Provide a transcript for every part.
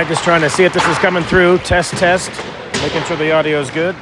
right, just trying to see if this is coming through. Test, making sure the audio is good.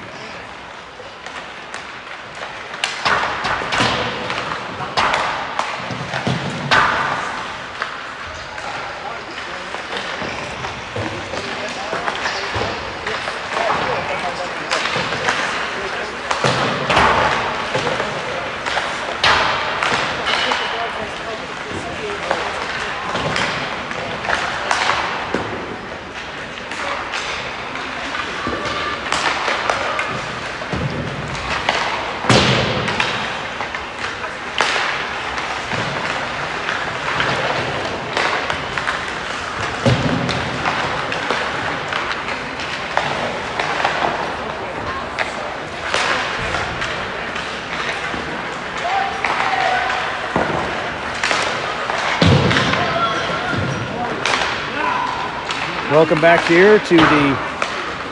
Welcome back here to the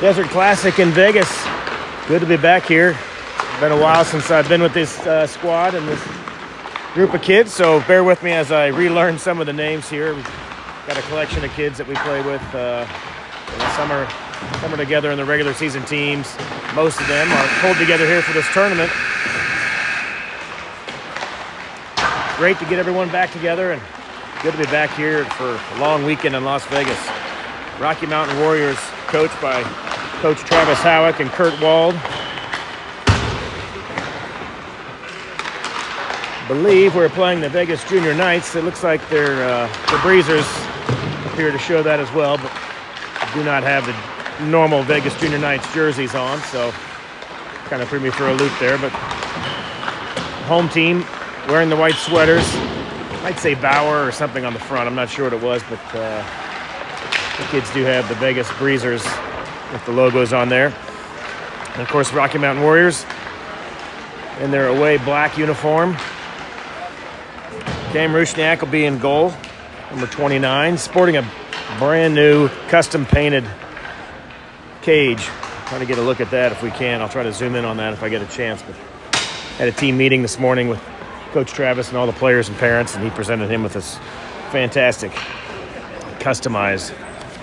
Desert Classic in Vegas. Good to be back here. It's been a while since I've been with this squad and this group of kids, so bear with me as I relearn some of the names here. We've got a collection of kids that we play with in the summer together in the regular season teams. Most of them are pulled together here for this tournament. Great to get everyone back together and good to be back here for a long weekend in Las Vegas. Rocky Mountain Warriors, coached by Coach Travis Howick and Kurt Wald. Believe we're playing the Vegas Junior Knights. It looks like they're the Breezers appear to show that as well, but do not have the normal Vegas Junior Knights jerseys on, so kind of threw me for a loop there. But home team wearing the white sweaters. I'd say Bauer or something on the front. I'm not sure what it was, but the kids do have the Vegas Breezers with the logos on there. And of course, Rocky Mountain Warriors in their away black uniform. Cam Rushniak will be in goal, number 29, sporting a brand new custom painted cage. Trying to get a look at that if we can. I'll try to zoom in on that if I get a chance. But had a team meeting this morning with Coach Travis and all the players and parents, and he presented him with this fantastic customized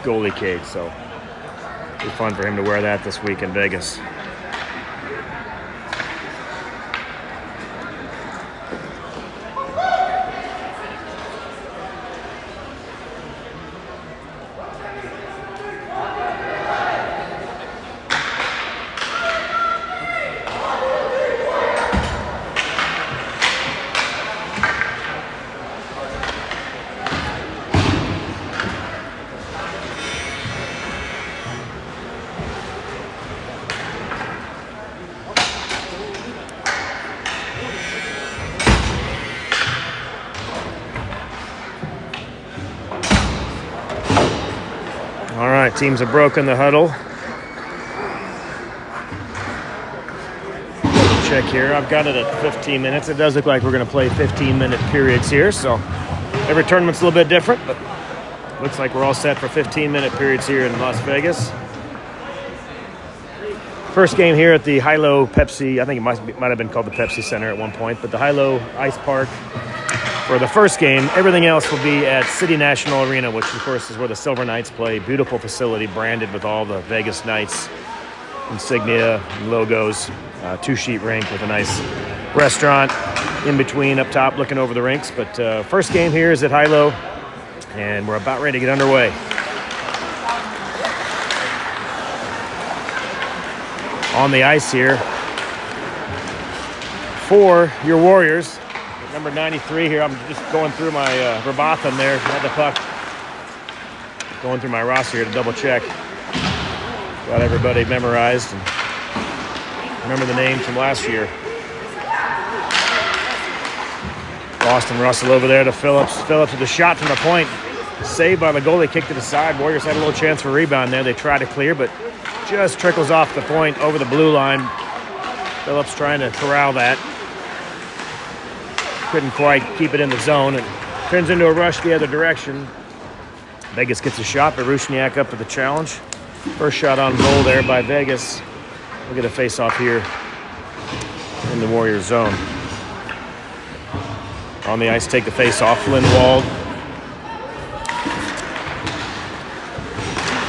goalie cage, so it'll be fun for him to wear that this week in Vegas. All right, teams have broken the huddle. Check here. I've got it at 15 minutes. It does look like we're going to play 15-minute periods here, so every tournament's a little bit different, but looks like we're all set for 15-minute periods here in Las Vegas. First game here at the Hilo Pepsi. I think it might have been called the Pepsi Center at one point, but the Hilo Ice Park. For the first game, everything else will be at City National Arena, which, of course, is where the Silver Knights play. Beautiful facility, branded with all the Vegas Knights insignia and logos. Two-sheet rink with a nice restaurant in between up top looking over the rinks. But first game here is at Hilo, and we're about ready to get underway. On the ice here for your Warriors. Number 93 here. I'm just going through my Verbotham there. Had the puck. Going through my roster here to double check. Got everybody memorized and remember the names from last year. Boston Russell over there to Phillips. Phillips with a shot from the point. Saved by the goalie, kicked to the side. Warriors had a little chance for a rebound there. They try to clear, but just trickles off the point over the blue line. Phillips trying to corral that. Couldn't quite keep it in the zone. It turns into a rush the other direction. Vegas gets a shot, but Rushniak up for the challenge. First shot on goal there by Vegas. We'll get a face-off here in the Warriors zone. On the ice, take the face-off. Lindwald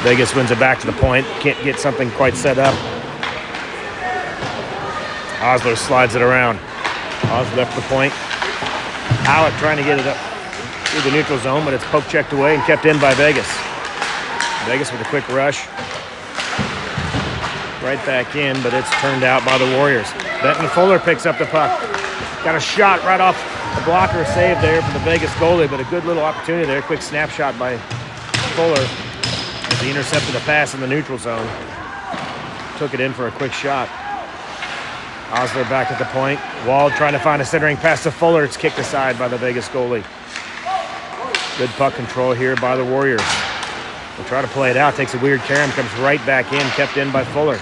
Vegas wins it back to the point. Can't get something quite set up. Osler slides it around. Osler left the point. Howard trying to get it up through the neutral zone, but it's poke checked away and kept in by Vegas. Vegas with a quick rush. Right back in, but it's turned out by the Warriors. Benton Fuller picks up the puck. Got a shot right off the blocker save there for the Vegas goalie, but a good little opportunity there. Quick snapshot by Fuller as he intercepted a pass in the neutral zone. Took it in for a quick shot. Osler back at the point. Wald trying to find a centering pass to Fuller. It's kicked aside by the Vegas goalie. Good puck control here by the Warriors. They'll try to play it out. Takes a weird carom, comes right back in, kept in by Fuller.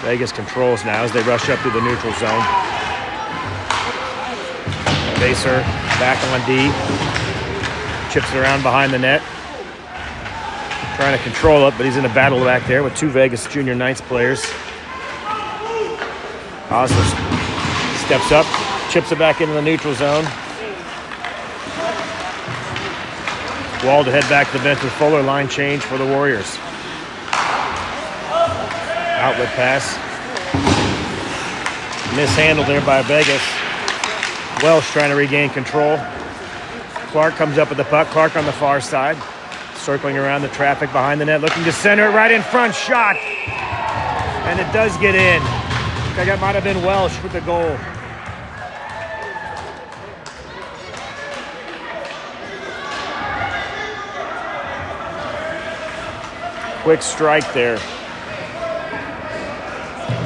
Vegas controls now as they rush up through the neutral zone. Baser back on D. Chips it around behind the net. Trying to control it, but he's in a battle back there with two Vegas Junior Knights players. Osler steps up, chips it back into the neutral zone. Wall to head back to the bench with Fuller. Line change for the Warriors. Outlet pass. Mishandled there by Vegas. Welsh trying to regain control. Clark comes up with the puck. Clark on the far side. Circling around the traffic behind the net. Looking to center it right in front. Shot. And it does get in. I think that might have been Welsh with the goal. Quick strike there.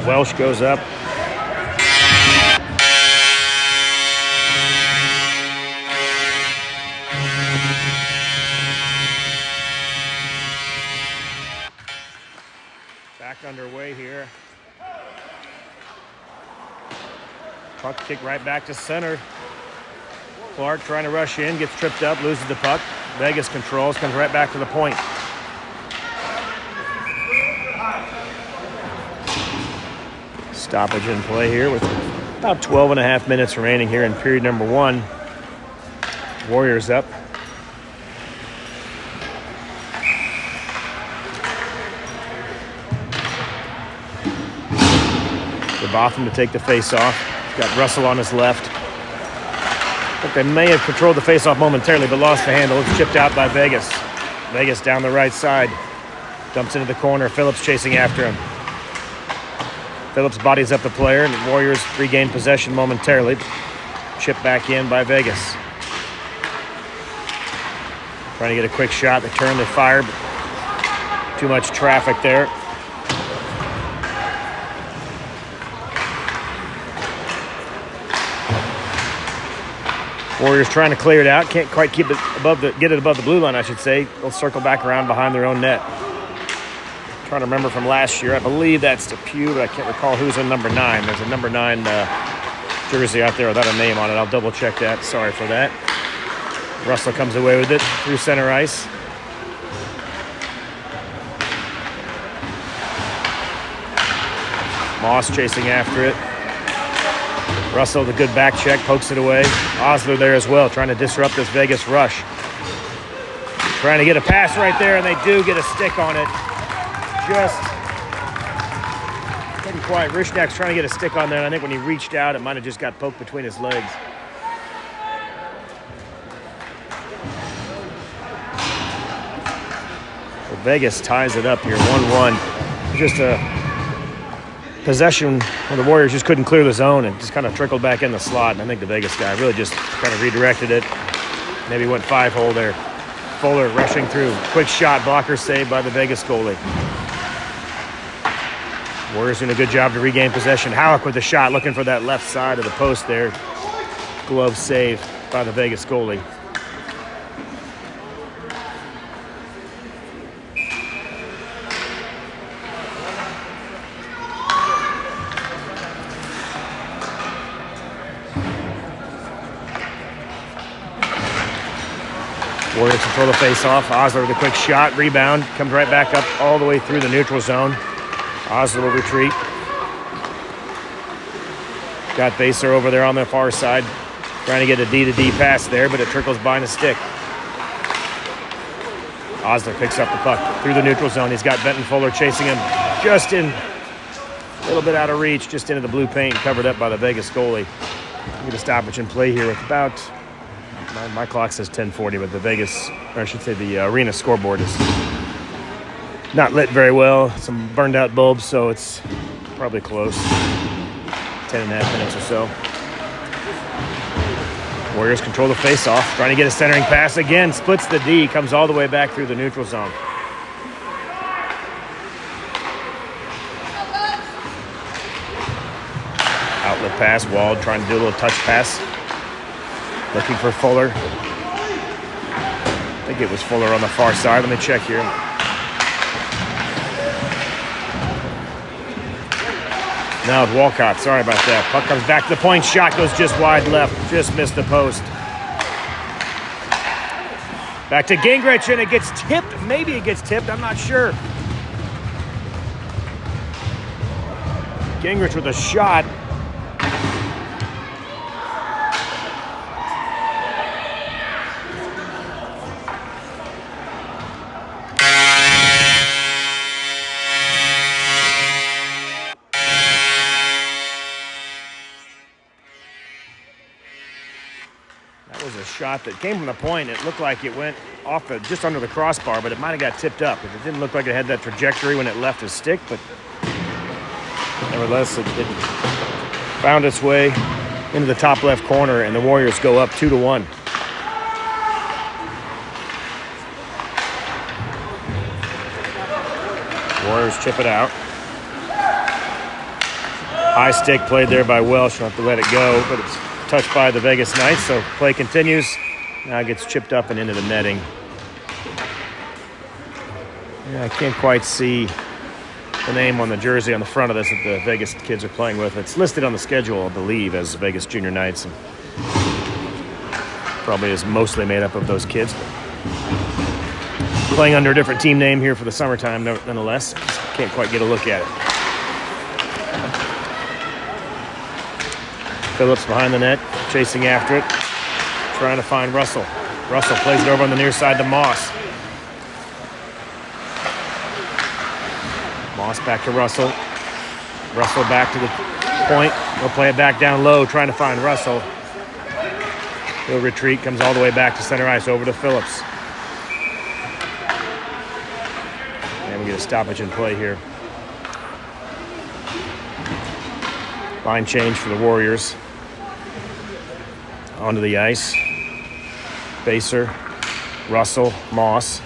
Welsh goes up. Back underway here. Puck kick right back to center. Clark trying to rush in, gets tripped up, loses the puck. Vegas controls, comes right back to the point. Stoppage in play here with about 12 and a half minutes remaining here in period number one. Warriors up. Botham to take the face-off. Got Russell on his left. I think they may have controlled the face-off momentarily, but lost the handle. It's chipped out by Vegas. Vegas down the right side. Dumps into the corner. Phillips chasing after him. Phillips bodies up the player, and the Warriors regain possession momentarily. Chipped back in by Vegas. Trying to get a quick shot. They turn, they fire, but too much traffic there. Warriors trying to clear it out. Can't quite keep it get it above the blue line, I should say. They'll circle back around behind their own net. Trying to remember from last year. I believe that's Depew, but I can't recall who's in number 9. There's a number 9 jersey out there without a name on it. I'll double check that. Sorry for that. Russell comes away with it through center ice. Moss chasing after it. Russell, the good back check, pokes it away. Osler there as well, trying to disrupt this Vegas rush. Trying to get a pass right there, and they do get a stick on it. Just couldn't quite. Rishnak's trying to get a stick on there, and I think when he reached out, it might have just got poked between his legs. Well, Vegas ties it up here, 1-1. Just a possession where the Warriors just couldn't clear the zone and just kind of trickled back in the slot. And I think the Vegas guy really just kind of redirected it. Maybe went 5-hole there. Fuller rushing through. Quick shot, blocker saved by the Vegas goalie. Warriors doing a good job to regain possession. Howick with the shot, looking for that left side of the post there. Glove saved by the Vegas goalie. Warriors control the face-off. Osler with a quick shot, rebound, comes right back up all the way through the neutral zone. Osler will retreat. Got Baser over there on the far side, trying to get a D-to-D pass there, but it trickles behind a stick. Osler picks up the puck through the neutral zone. He's got Benton Fuller chasing him just in a little bit out of reach, just into the blue paint, covered up by the Vegas goalie. We get a stoppage and play here with about, my clock says 10:40, but the Vegas, or I should say the arena scoreboard is not lit very well. Some burned out bulbs, so it's probably close. 10.5 minutes or so. Warriors control the face-off, trying to get a centering pass again, splits the D, comes all the way back through the neutral zone. Outlet pass, Wald trying to do a little touch pass. Looking for Fuller. I think it was Fuller on the far side. Let me check here. Now with Walcott, sorry about that. Puck comes back to the point, shot goes just wide left, just missed the post. Back to Gingrich, and it gets tipped. Maybe it gets tipped, I'm not sure. Gingrich with a shot. That was a shot that came from the point. It looked like it went off just under the crossbar, but it might have got tipped up. It didn't look like it had that trajectory when it left his stick, but nevertheless, it found its way into the top left corner, and the Warriors go up 2-1. Warriors chip it out. High stick played there by Welsh. Don't have to let it go, but it's touched by the Vegas Knights, so play continues. Now it gets chipped up and into the netting. Yeah, I can't quite see the name on the jersey on the front of this that the Vegas kids are playing with. It's listed on the schedule, I believe, as Vegas Junior Knights. And probably is mostly made up of those kids. Playing under a different team name here for the summertime, nonetheless. Just can't quite get a look at it. Phillips behind the net, chasing after it, trying to find Russell. Russell plays it over on the near side to Moss. Moss back to Russell. Russell back to the point. He'll play it back down low, trying to find Russell. He'll retreat, comes all the way back to center ice, over to Phillips. And we get a stoppage in play here. Line change for the Warriors. Onto the ice. Baser, Russell, Moss.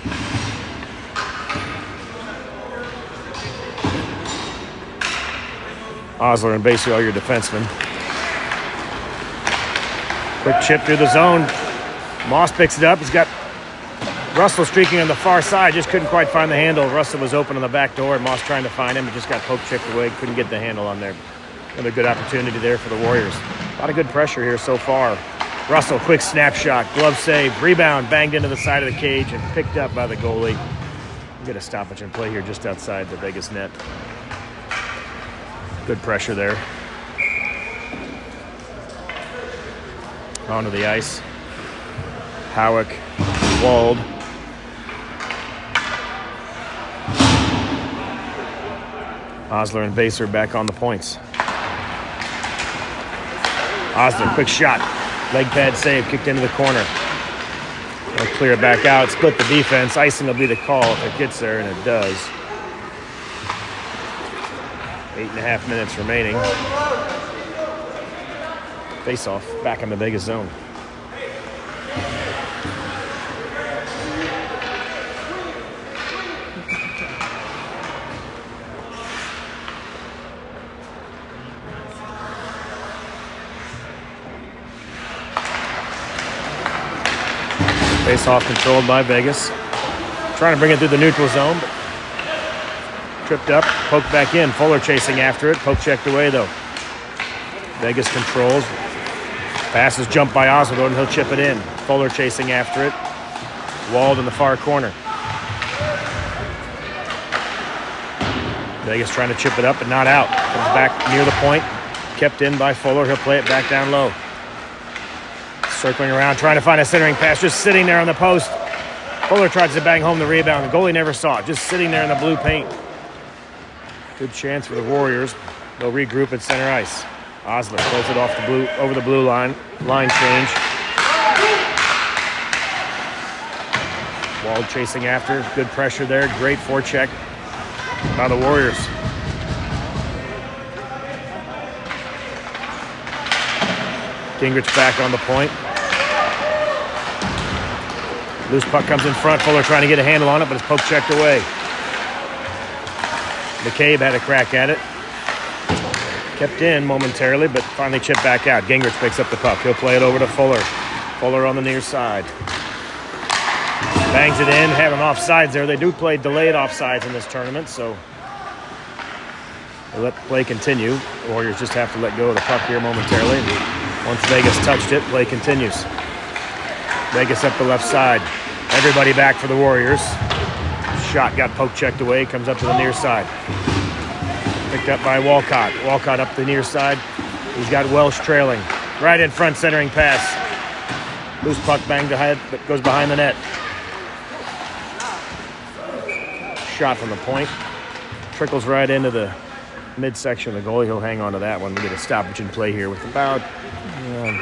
Osler and Baser are your defensemen. Quick chip through the zone. Moss picks it up. He's got Russell streaking on the far side. Just couldn't quite find the handle. Russell was open on the back door. Moss trying to find him, but just got poke chipped away. Couldn't get the handle on there. Another good opportunity there for the Warriors. A lot of good pressure here so far. Russell, quick snapshot, glove save, rebound, banged into the side of the cage and picked up by the goalie. We'll get a stoppage and play here just outside the Vegas net. Good pressure there. Onto the ice. Howick, Wald. Osler and Baser back on the points. Osler, quick shot. Leg pad save, kicked into the corner. They'll clear it back out, split the defense. Icing will be the call if it gets there, and it does. 8.5 minutes remaining. Face-off back in the Vegas zone. Face-off controlled by Vegas. Trying to bring it through the neutral zone, but tripped up, poked back in. Fuller chasing after it. Poke checked away, though. Vegas controls. Passes jumped by Oswald, and he'll chip it in. Fuller chasing after it. Wald in the far corner. Vegas trying to chip it up, but not out. Comes back near the point. Kept in by Fuller. He'll play it back down low. Circling around, trying to find a centering pass, just sitting there on the post. Fuller tries to bang home the rebound. The goalie never saw it, just sitting there in the blue paint. Good chance for the Warriors. They'll regroup at center ice. Osler throws it off the blue, over the blue line. Line change. Wald chasing after. Good pressure there. Great forecheck by the Warriors. Gingrich back on the point. Loose puck comes in front. Fuller trying to get a handle on it, but it's poke checked away. McCabe had a crack at it. Kept in momentarily, but finally chipped back out. Gingrich picks up the puck. He'll play it over to Fuller. Fuller on the near side. Bangs it in. Having offsides there. They do play delayed offsides in this tournament, so they let the play continue. The Warriors just have to let go of the puck here momentarily. Once Vegas touched it, play continues. Vegas up the left side. Everybody back for the Warriors. Shot got poke checked away. Comes up to the near side. Picked up by Walcott. Walcott up the near side. He's got Welsh trailing. Right in front, centering pass. Loose puck banged ahead, but goes behind the net. Shot from the point. Trickles right into the midsection of the goalie. He'll hang on to that one. We get a stoppage in play here with about,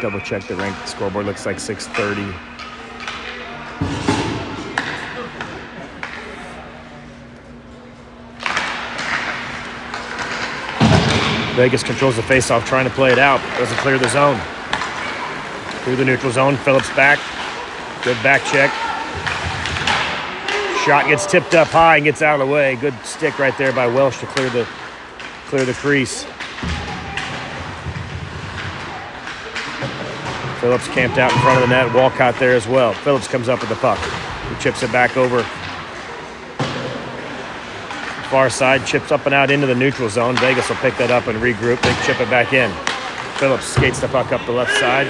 double check the rank scoreboard. Looks like 6:30. Vegas controls the faceoff, trying to play it out. Doesn't clear the zone. Through the neutral zone, Phillips back. Good back check. Shot gets tipped up high and gets out of the way. Good stick right there by Welsh to clear the crease. Phillips camped out in front of the net. Walcott there as well. Phillips comes up with the puck. He chips it back over. Far side, chips up and out into the neutral zone. Vegas will pick that up and regroup. They chip it back in. Phillips skates the puck up the left side.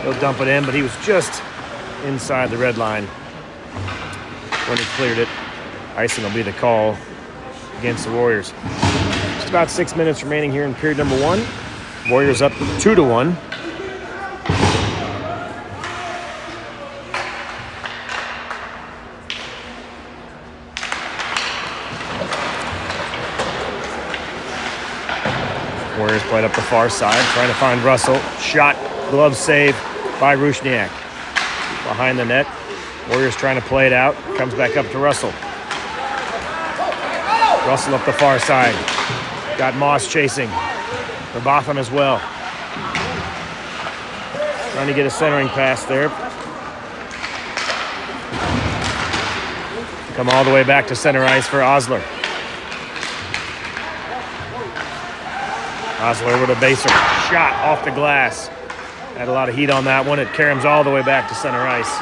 He'll dump it in, but he was just inside the red line when he cleared it. Icing will be the call against the Warriors. Just about 6 minutes remaining here in period number 1. Warriors up 2-1. Warriors played up the far side, trying to find Russell. Shot, glove save by Rusniak. Behind the net. Warriors trying to play it out. Comes back up to Russell. Russell up the far side. Got Moss chasing. Robotham as well. Trying to get a centering pass there. Come all the way back to center ice for Osler. Osler over to Baser. Shot off the glass. Had a lot of heat on that one. It caroms all the way back to center ice.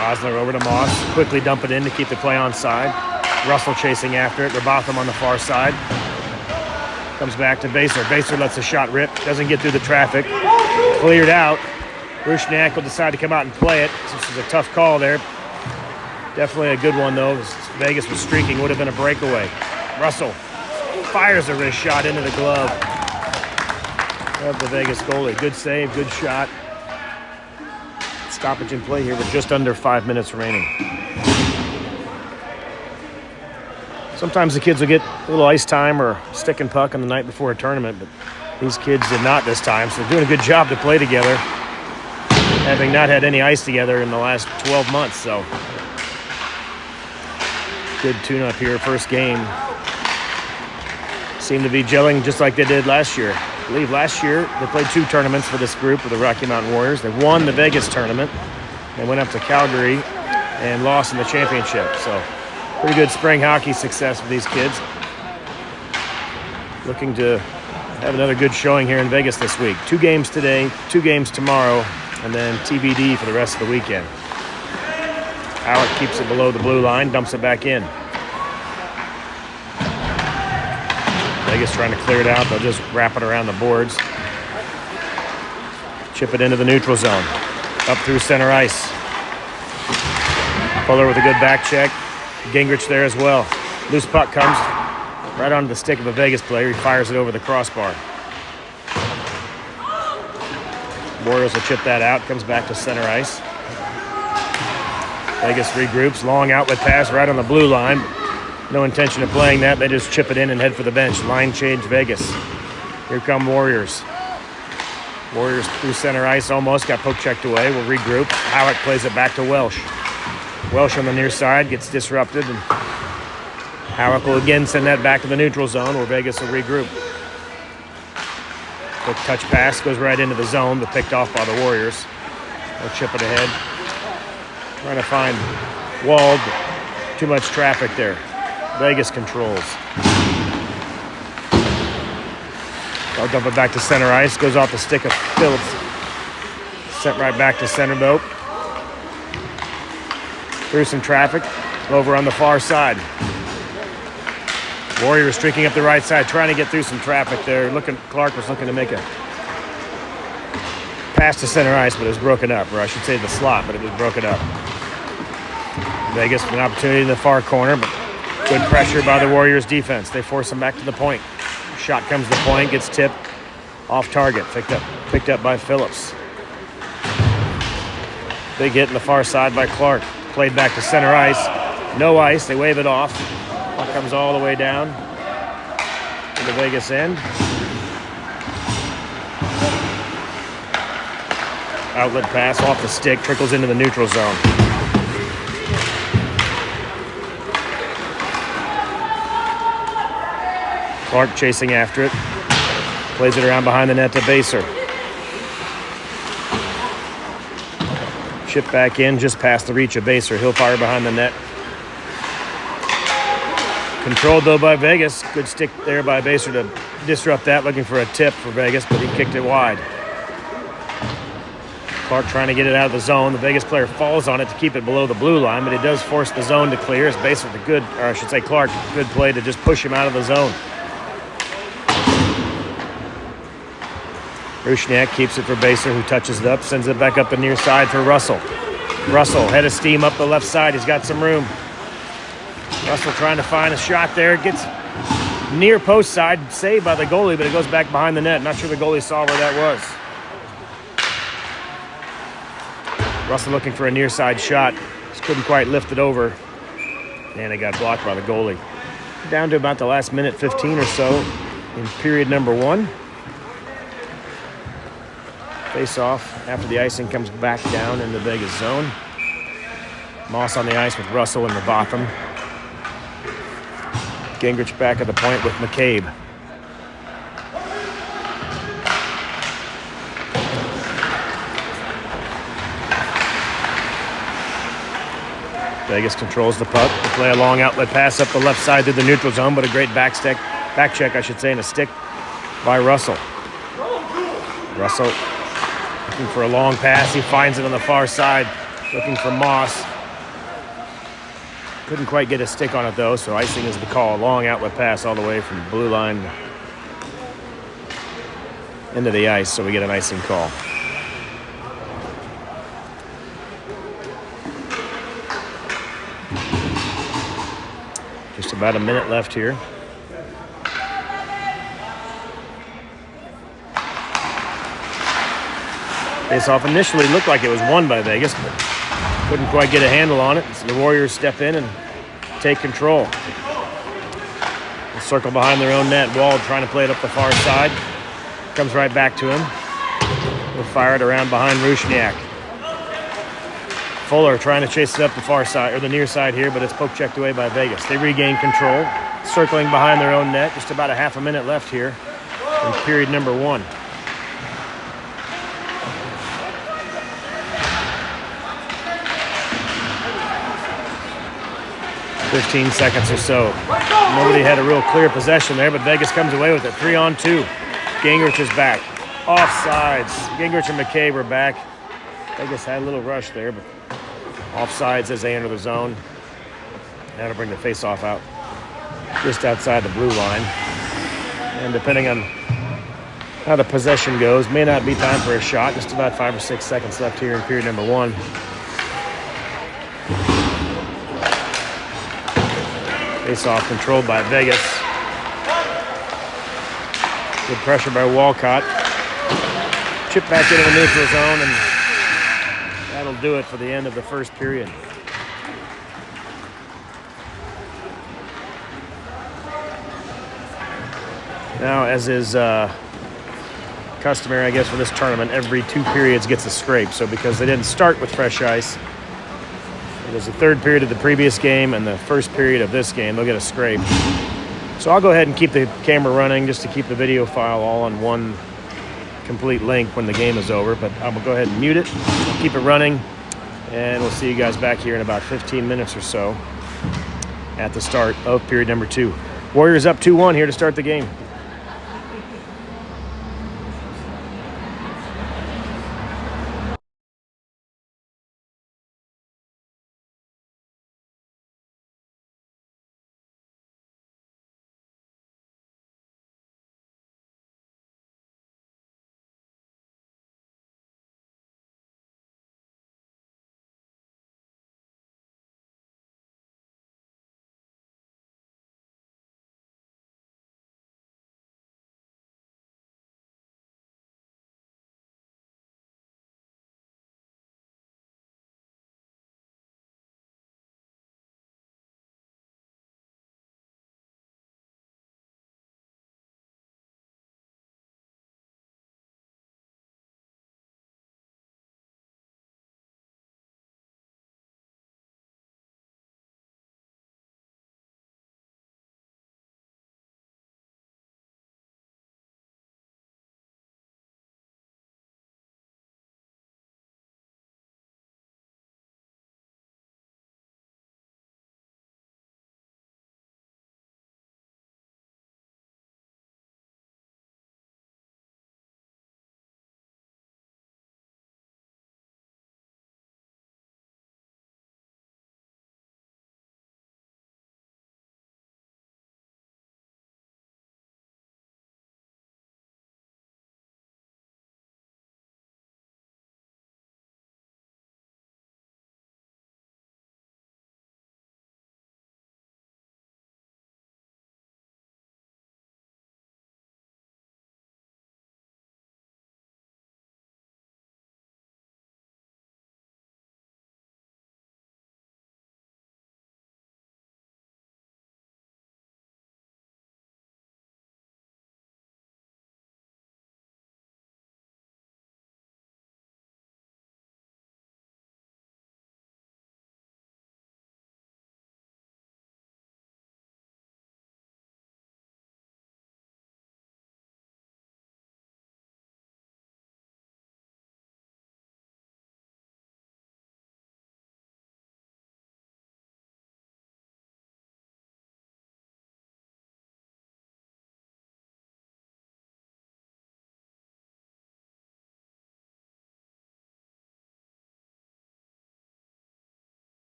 Osler over to Moss. Quickly dump it in to keep the play on side. Russell chasing after it. Robotham on the far side. Comes back to Baser. Baser lets the shot rip. Doesn't get through the traffic. Cleared out. Rusniak will decide to come out and play it. This is a tough call there. Definitely a good one, though. Vegas was streaking. Would have been a breakaway. Russell fires a wrist shot into the glove of the Vegas goalie. Good save, good shot. Stoppage in play here with just under 5 minutes remaining. Sometimes the kids will get a little ice time or stick and puck on the night before a tournament, but these kids did not this time, so they're doing a good job to play together, having not had any ice together in the last 12 months, so good tune-up here, first game. Seem to be gelling just like they did last year. I believe last year they played 2 tournaments for this group with the Rocky Mountain Warriors. They won the Vegas tournament. They went up to Calgary and lost in the championship. So pretty good spring hockey success for these kids. Looking to have another good showing here in Vegas this week. 2 games today, 2 games tomorrow, and then TBD for the rest of the weekend. Alec keeps it below the blue line, dumps it back in. Vegas trying to clear it out. They'll just wrap it around the boards. Chip it into the neutral zone. Up through center ice. Fuller with a good back check. Gingrich there as well. Loose puck comes right onto the stick of a Vegas player. He fires it over the crossbar. Warriors will chip that out. Comes back to center ice. Vegas regroups. Long outlet pass right on the blue line. No intention of playing that. They just chip it in and head for the bench. Line change Vegas. Here come Warriors. Warriors through center ice almost. Got poke checked away. Will regroup. Howick plays it back to Welsh. Welsh on the near side gets disrupted. And Howick will again send that back to the neutral zone where Vegas will regroup. Quick touch pass goes right into the zone, but picked off by the Warriors. They'll chip it ahead. Trying to find Wald. Too much traffic there. Vegas controls. They'll dump it back to center ice. Goes off the stick of Phillips. Sent right back to center though. Through some traffic. Over on the far side. Warriors streaking up the right side, trying to get through some traffic there. Clark was looking to make a pass to center ice, but it was broken up. Or I should say the slot, but it was broken up. Vegas with an opportunity in the far corner, but good pressure by the Warriors defense. They force him back to the point. Shot comes to the point, gets tipped off target. Picked up by Phillips. Big hit in the far side by Clark. Played back to center ice. No ice, they wave it off. Puck comes all the way down to the Vegas end. Outlet pass off the stick, trickles into the neutral zone. Clark chasing after it. Plays it around behind the net to Baser. Chip back in, just past the reach of Baser. He'll fire behind the net. Controlled though by Vegas. Good stick there by Baser to disrupt that, looking for a tip for Vegas, but he kicked it wide. Clark trying to get it out of the zone. The Vegas player falls on it to keep it below the blue line, but it does force the zone to clear. As Baser with a good, or I should say Clark, good play to just push him out of the zone. Rusniak keeps it for Baser, who touches it up, sends it back up the near side for Russell. Russell, head of steam up the left side. He's got some room. Russell trying to find a shot there. Gets near post side, saved by the goalie, but it goes back behind the net. Not sure the goalie saw where that was. Russell looking for a near side shot. Just couldn't quite lift it over. And it got blocked by the goalie. Down to about the last minute 15 or so in period number 1. Face off after the icing comes back down in the Vegas zone. Moss on the ice with Russell and Robotham. Gingrich back at the point with McCabe. Vegas controls the puck. They play a long outlet pass up the left side through the neutral zone, but a great back check, I should say, and a stick by Russell. Russell looking for a long pass. He finds it on the far side, looking for Moss. Couldn't quite get a stick on it though, so icing is the call. Long outlet pass all the way from blue line into the ice, so we get an icing call. Just about a minute left here. Face-off initially looked like it was won by Vegas, but couldn't quite get a handle on it. So the Warriors step in and take control. They'll circle behind their own net. Wald trying to play it up the far side. Comes right back to him. We'll fire it around behind Rusniak. Fuller trying to chase it up the far side, or the near side here, but it's poke checked away by Vegas. They regain control, circling behind their own net. Just about a half a minute left here in period number 1. "15 seconds or so. Nobody had a real clear possession there, but Vegas comes away with it. 3-on-2. Gingrich is back. Offsides. Gingrich and McCabe are back. Vegas had a little rush there, but offsides as they enter the zone. That'll bring the face-off out just outside the blue line. And depending on how the possession goes, may not be time for a shot. Just about 5 or 6 seconds left here in period number 1. Face-off controlled by Vegas. Good pressure by Walcott. chip back into the neutral zone, and that'll do it for the end of the first period. Now, as is customary, I guess, for this tournament, every 2 periods gets a scrape. So because they didn't start with fresh ice, it was the 3rd period of the previous game and the 1st period of this game, they'll get a scrape. So I'll go ahead and keep the camera running just to keep the video file all on one complete link when the game is over. But I'm gonna go ahead and mute it, keep it running, and we'll see you guys back here in about 15 minutes or so at the start of period number 2. Warriors up 2-1 here to start the game.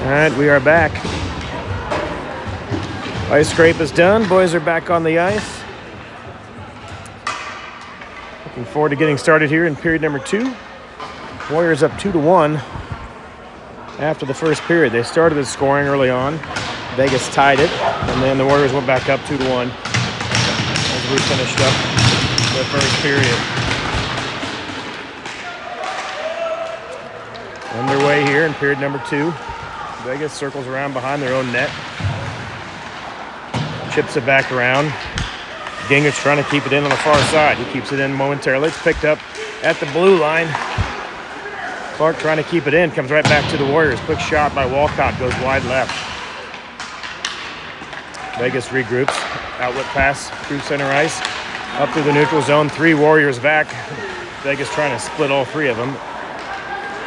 right, we are back. Ice scrape is done. Boys are back on the ice. Looking forward to getting started here in period number 2. Warriors up 2-1 after the first period. They started the scoring early on. Vegas tied it, and then the Warriors went back up 2-1 as we finished up the first period. Underway here in period number 2. Vegas circles around behind their own net. Chips it back around. Gingrich trying to keep it in on the far side. He keeps it in momentarily. It's picked up at the blue line. Clark trying to keep it in. Comes right back to the Warriors. Quick shot by Walcott. Goes wide left. Vegas regroups. Outlet pass through center ice. Up through the neutral zone. 3 Warriors back. Vegas trying to split all 3 of them.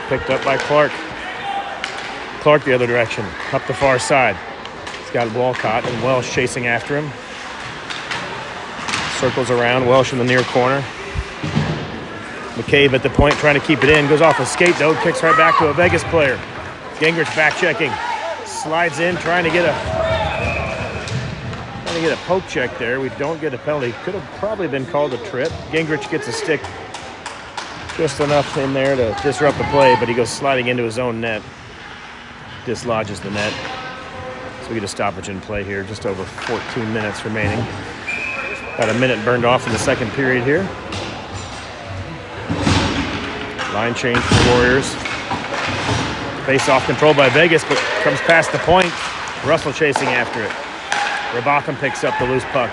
Picked up by Clark. Clark the other direction. Up the far side. He's got Walcott and Welsh chasing after him. Circles around. Welsh in the near corner. McCabe at the point trying to keep it in. Goes off a skate though. Kicks right back to a Vegas player. Gingrich back checking. Slides in trying to get a poke check there. We don't get a penalty. Could have probably been called a trip. Gingrich gets a stick just enough in there to disrupt the play, but he goes sliding into his own net. Dislodges the net. So we get a stoppage in play here. Just over 14 minutes remaining. About a minute burned off in the second period here. Line change for the Warriors. Face-off control by Vegas, but comes past the point. Russell chasing after it. Ribacham picks up the loose puck.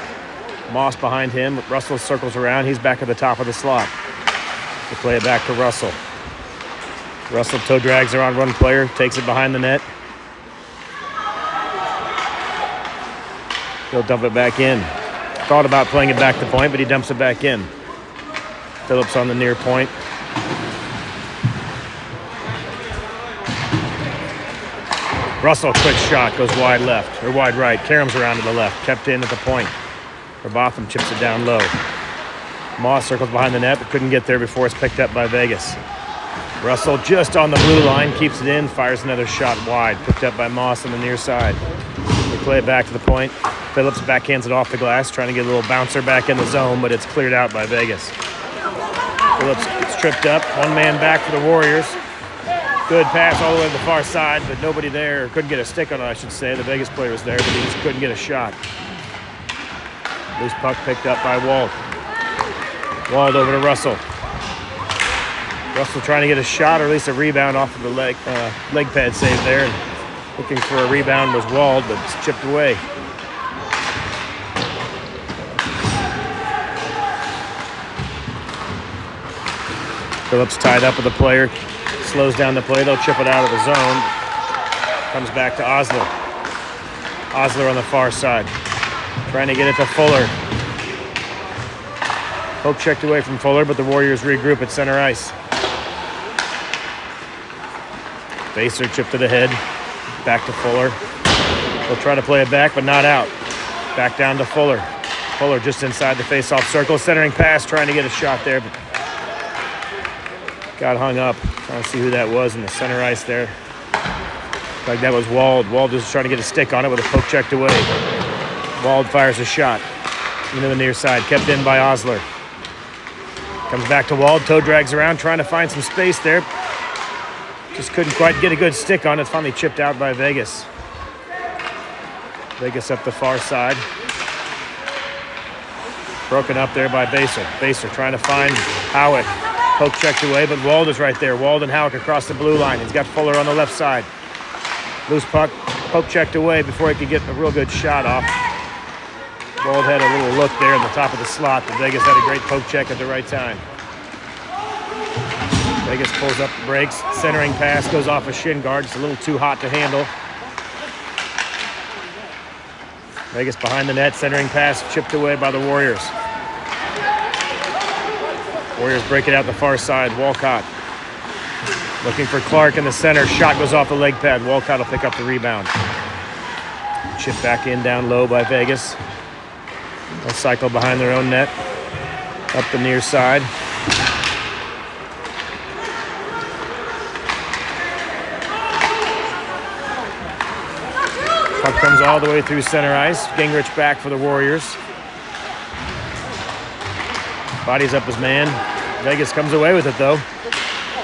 Moss behind him. Russell circles around. He's back at the top of the slot. They play it back to Russell. Russell toe drags around one player. Takes it behind the net. He'll dump it back in. Thought about playing it back to point, but he dumps it back in. Phillips on the near point. Russell, quick shot, goes wide left, or wide right. Karam's around to the left, kept in at the point. Botham chips it down low. Moss circles behind the net, but couldn't get there before it's picked up by Vegas. Russell just on the blue line, keeps it in, fires another shot wide, picked up by Moss on the near side. They play it back to the point. Phillips backhands it off the glass, trying to get a little bouncer back in the zone, but it's cleared out by Vegas. Phillips gets tripped up, one man back for the Warriors. Good pass all the way to the far side, but nobody there. Couldn't get a stick on it, I should say. The Vegas player was there, but he just couldn't get a shot. Loose puck picked up by Wald. Wald over to Russell. Russell trying to get a shot or at least a rebound off of the leg pad save there. And looking for a rebound was Wald, but it's chipped away. Phillips tied up with the player. Slows down the play. They'll chip it out of the zone. Comes back to Osler. Osler on the far side. Trying to get it to Fuller. Poke checked away from Fuller, but the Warriors regroup at center ice. Baser chipped to the head. Back to Fuller. They'll try to play it back, but not out. Back down to Fuller. Fuller just inside the face-off circle. Centering pass, trying to get a shot there, but got hung up. Trying to see who that was in the center ice there. Like that was Wald. Wald just trying to get a stick on it with a poke checked away. Wald fires a shot into the near side. Kept in by Osler. Comes back to Wald. Toe drags around, trying to find some space there. Just couldn't quite get a good stick on it. Finally chipped out by Vegas. Vegas up the far side. Broken up there by Baser. Baser trying to find Howick. Poke checked away, but Wald is right there. Wald and Howick across the blue line. He's got Fuller on the left side. Loose puck. Poke checked away before he could get a real good shot off. Wald had a little look there in the top of the slot, but Vegas had a great poke check at the right time. Vegas pulls up the brakes. Centering pass goes off a shin guard. It's a little too hot to handle. Vegas behind the net. Centering pass chipped away by the Warriors. Warriors break it out the far side. Walcott looking for Clark in the center. Shot goes off the leg pad. Walcott will pick up the rebound. Chip back in down low by Vegas. They'll cycle behind their own net. Up the near side. Puck comes all the way through center ice. Gingrich back for the Warriors. Bodies up his man. Vegas comes away with it, though.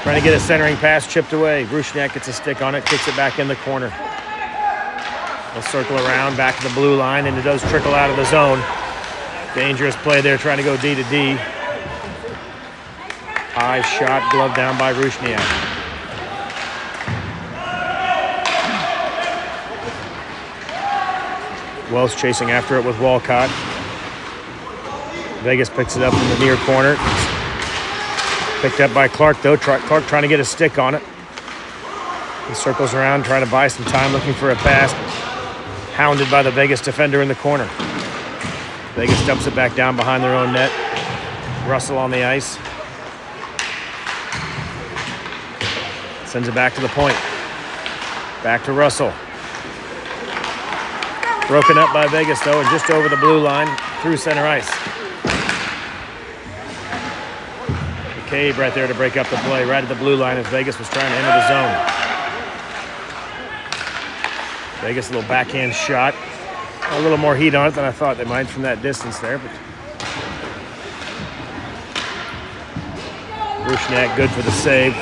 Trying to get a centering pass chipped away. Rusniak gets a stick on it, kicks it back in the corner. They'll circle around back to the blue line, and it does trickle out of the zone. Dangerous play there, trying to go D to D. High shot, glove down by Rusniak. Wells chasing after it with Walcott. Vegas picks it up in the near corner. Picked up by Clark, though. Clark trying to get a stick on it. He circles around, trying to buy some time, looking for a pass. Hounded by the Vegas defender in the corner. Vegas dumps it back down behind their own net. Russell on the ice. Sends it back to the point. Back to Russell. Broken up by Vegas, though, and just over the blue line through center ice. McCabe right there to break up the play, right at the blue line as Vegas was trying to enter the zone. Vegas, a little backhand shot. A little more heat on it than I thought they might from that distance there. But Rusniak good for the save.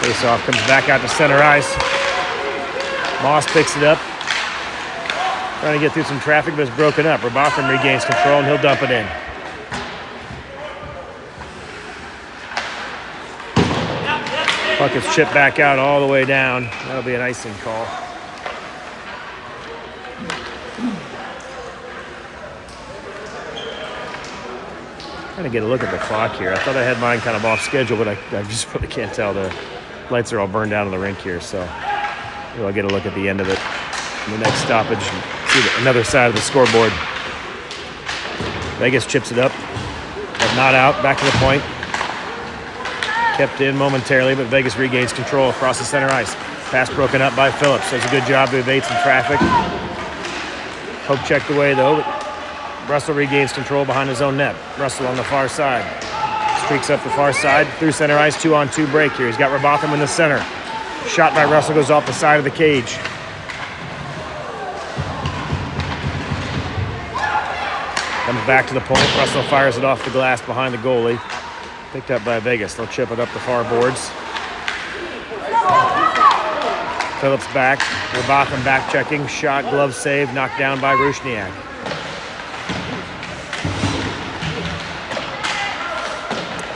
Face-off comes back out to center ice. Moss picks it up. Trying to get through some traffic, but it's broken up. Robotham regains control, and he'll dump it in. Puck is chipped back out all the way down. That'll be an icing call. Trying to get a look at the clock here. I thought I had mine kind of off schedule, but I just really can't tell. The lights are all burned down in the rink here, so maybe I'll get a look at the end of it. And the next stoppage, see another side of the scoreboard. Vegas chips it up, but not out. Back to the point. Kept in momentarily, but Vegas regains control across the center ice. Pass broken up by Phillips. Does a good job to evade some traffic. Poke checked away, though, but Russell regains control behind his own net. Russell on the far side. Streaks up the far side through center ice. 2-on-2 break here. He's got Robotham in the center. Shot by Russell goes off the side of the cage. Comes back to the point. Russell fires it off the glass behind the goalie. Picked up by Vegas. They'll chip it up the far boards. Phillips back. Robotham back checking. Shot, glove save, knocked down by Rusniak.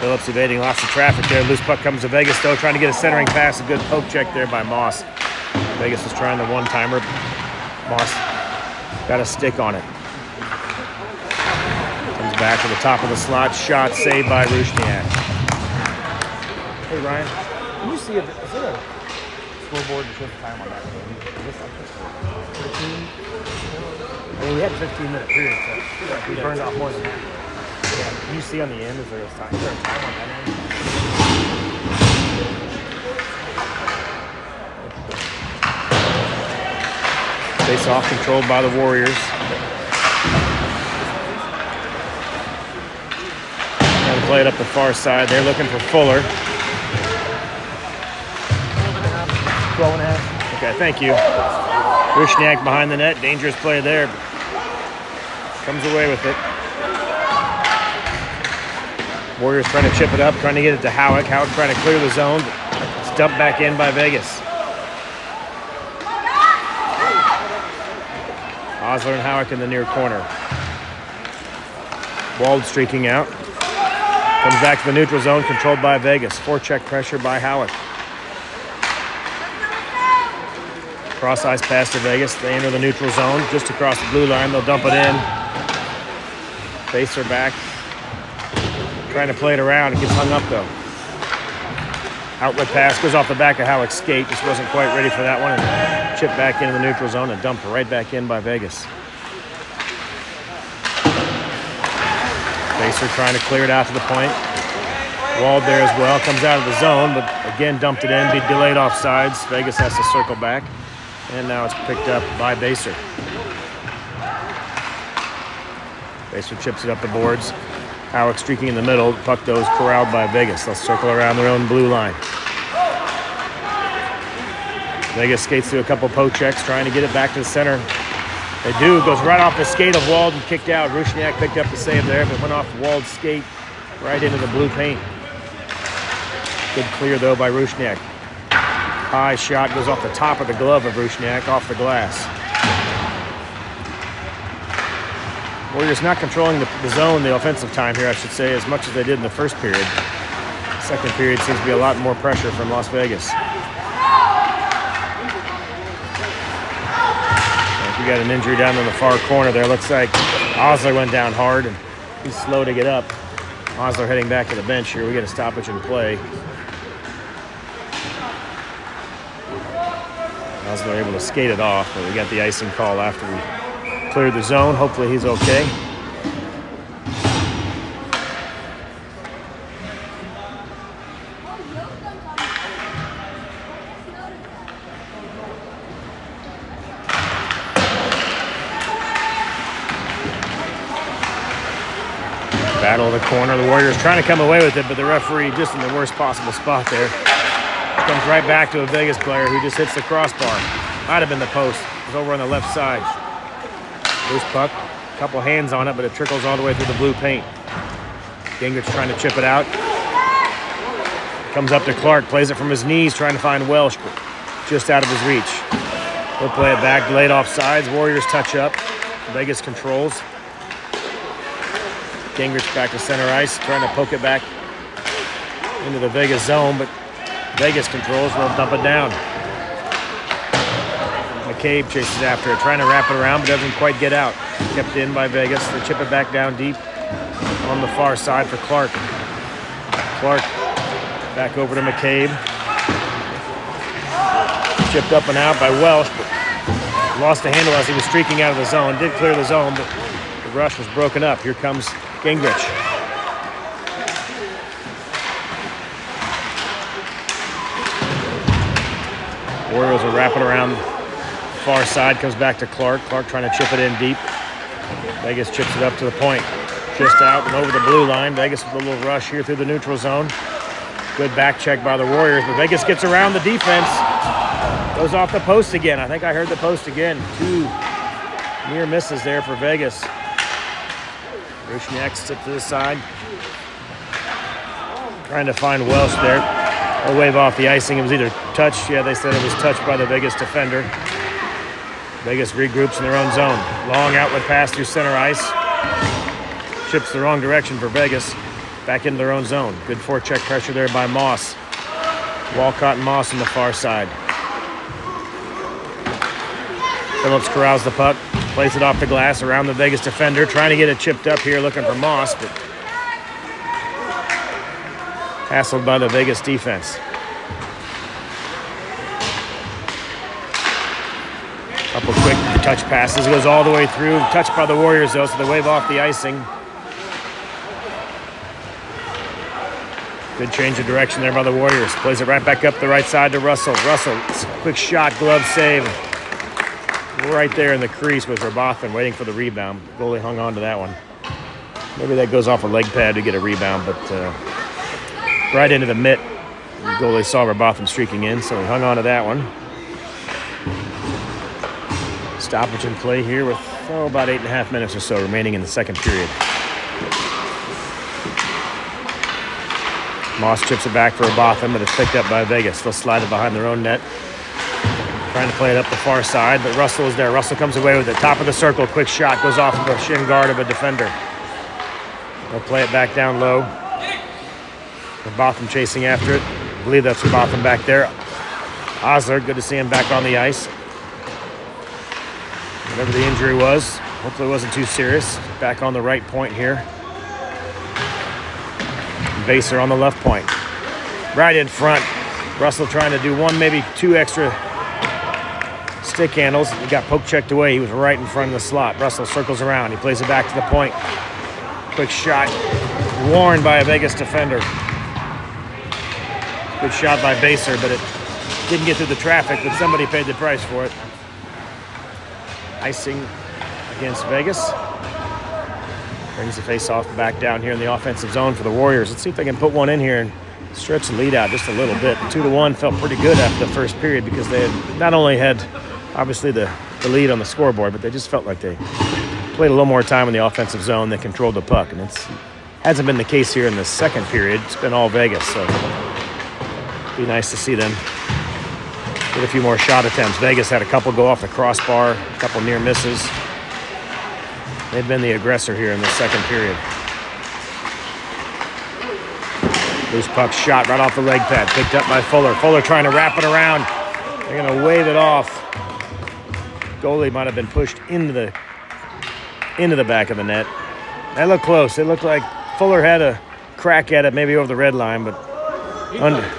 Phillips evading lots of traffic there. Loose puck comes to Vegas, though, trying to get a centering pass. A good poke check there by Moss. Vegas was trying the one-timer. Moss got a stick on it. Comes back to the top of the slot. Shot saved by Rusniak. Hey, Ryan, can you see is it a scoreboard that shows the time on that game? 15? I mean, we had a 15-minute period, so we burned off more than that. Yeah, can you see on the end, is there a time on that end? Face off controlled by the Warriors. Trying to play it up the far side. They're looking for Fuller. 12.5. Okay, thank you. Rusniak behind the net. Dangerous play there. Comes away with it. Warriors trying to chip it up, trying to get it to Howick. Howick trying to clear the zone. It's dumped back in by Vegas. Osler and Howick in the near corner. Wald streaking out. Comes back to the neutral zone, controlled by Vegas. Forecheck pressure by Howick. Cross ice pass to Vegas. They enter the neutral zone just across the blue line. They'll dump it in. Facer back. Trying to play it around. It gets hung up, though. Outlet pass goes off the back of Howick's skate. Just wasn't quite ready for that one. And chipped back into the neutral zone and dumped right back in by Vegas. Facer trying to clear it out to the point. Wald there as well. Comes out of the zone, but again dumped it in. Be delayed offsides. Vegas has to circle back. And now it's picked up by Baser. Baser chips it up the boards. Howick streaking in the middle. Puck goes corralled by Vegas. They'll circle around their own blue line. Vegas skates through a couple poke checks, trying to get it back to the center. They do. It goes right off the skate of Walden, kicked out. Rusniak picked up the save there, but went off Wald's skate right into the blue paint. Good clear, though, by Rusniak. High shot goes off the top of the glove of Rusniak, off the glass. Warriors not controlling the zone, the offensive time here, I should say, as much as they did in the first period. Second period seems to be a lot more pressure from Las Vegas. We got an injury down in the far corner there. Looks like Osler went down hard, and he's slow to get up. Osler heading back to the bench here. We get a stoppage in play. Osler able to skate it off, but we got the icing call after we cleared the zone. Hopefully he's okay. Battle of the corner. The Warriors trying to come away with it, but the referee just in the worst possible spot there. Comes right back to a Vegas player who just hits the crossbar. Might have been the post. It was over on the left side. Loose puck. A couple hands on it, but it trickles all the way through the blue paint. Gingrich trying to chip it out. Comes up to Clark. Plays it from his knees, trying to find Welsh, but just out of his reach. He'll play it back. Delayed offsides. Warriors touch up. Vegas controls. Gingrich back to center ice, trying to poke it back into the Vegas zone, but Vegas controls, they'll dump it down. McCabe chases after it, trying to wrap it around, but doesn't quite get out. Kept in by Vegas. They chip it back down deep on the far side for Clark. Clark back over to McCabe. Chipped up and out by Welsh, but lost the handle as he was streaking out of the zone. Did clear the zone, but the rush was broken up. Here comes Gingrich. Warriors will wrap it around the far side, comes back to Clark. Clark trying to chip it in deep. Vegas chips it up to the point. Just out and over the blue line. Vegas with a little rush here through the neutral zone. Good back check by the Warriors, but Vegas gets around the defense. Goes off the post again. I think I heard the post again. Two near misses there for Vegas. Rusniak step to the side. Trying to find Welsh there. They'll wave off the icing. It was either touched. Yeah, they said it was touched by the Vegas defender. Vegas regroups in their own zone. Long outlet pass through center ice. Chips the wrong direction for Vegas. Back into their own zone. Good forecheck pressure there by Moss. Walcott and Moss on the far side. Phillips corrals the puck. Plays it off the glass around the Vegas defender. Trying to get it chipped up here, looking for Moss, but hassled by the Vegas defense. Couple quick touch passes. It goes all the way through. Touched by the Warriors, though, so they wave off the icing. Good change of direction there by the Warriors. Plays it right back up the right side to Russell. Russell, quick shot, glove save. Right there in the crease was Robotham waiting for the rebound. Goalie hung on to that one. Maybe that goes off a leg pad to get a rebound, but right into the mitt. The goalie saw Robotham streaking in, so he hung on to that one. Stoppage in play here with about 8.5 minutes or so remaining in the second period. Moss chips it back for Robotham, but it's picked up by Vegas. They'll slide it behind their own net. Trying to play it up the far side, but Russell is there. Russell comes away with it. Top of the circle, quick shot, goes off of the shin guard of a defender. They'll play it back down low. Robotham chasing after it. I believe that's Robotham back there. Osler, good to see him back on the ice. Whatever the injury was, hopefully it wasn't too serious. Back on the right point here. Baser on the left point. Right in front. Russell trying to do one, maybe two extra stick handles. He got poke checked away. He was right in front of the slot. Russell circles around. He plays it back to the point. Quick shot. Warned by a Vegas defender. Good shot by Baser, but it didn't get through the traffic, but somebody paid the price for it. Icing against Vegas. Brings the face-off back down here in the offensive zone for the Warriors. Let's see if they can put one in here and stretch the lead out just a little bit. 2-1 felt pretty good after the first period because they had not only had, obviously, the lead on the scoreboard, but they just felt like they played a little more time in the offensive zone. They controlled the puck, and it hasn't been the case here in the second period. It's been all Vegas, so it'd be nice to see them get a few more shot attempts. Vegas had a couple go off the crossbar, a couple near misses. They've been the aggressor here in the second period. Loose puck shot right off the leg pad, picked up by Fuller. Fuller trying to wrap it around. They're going to wave it off. Goalie might have been pushed into the back of the net. That looked close. It looked like Fuller had a crack at it, maybe over the red line, but under.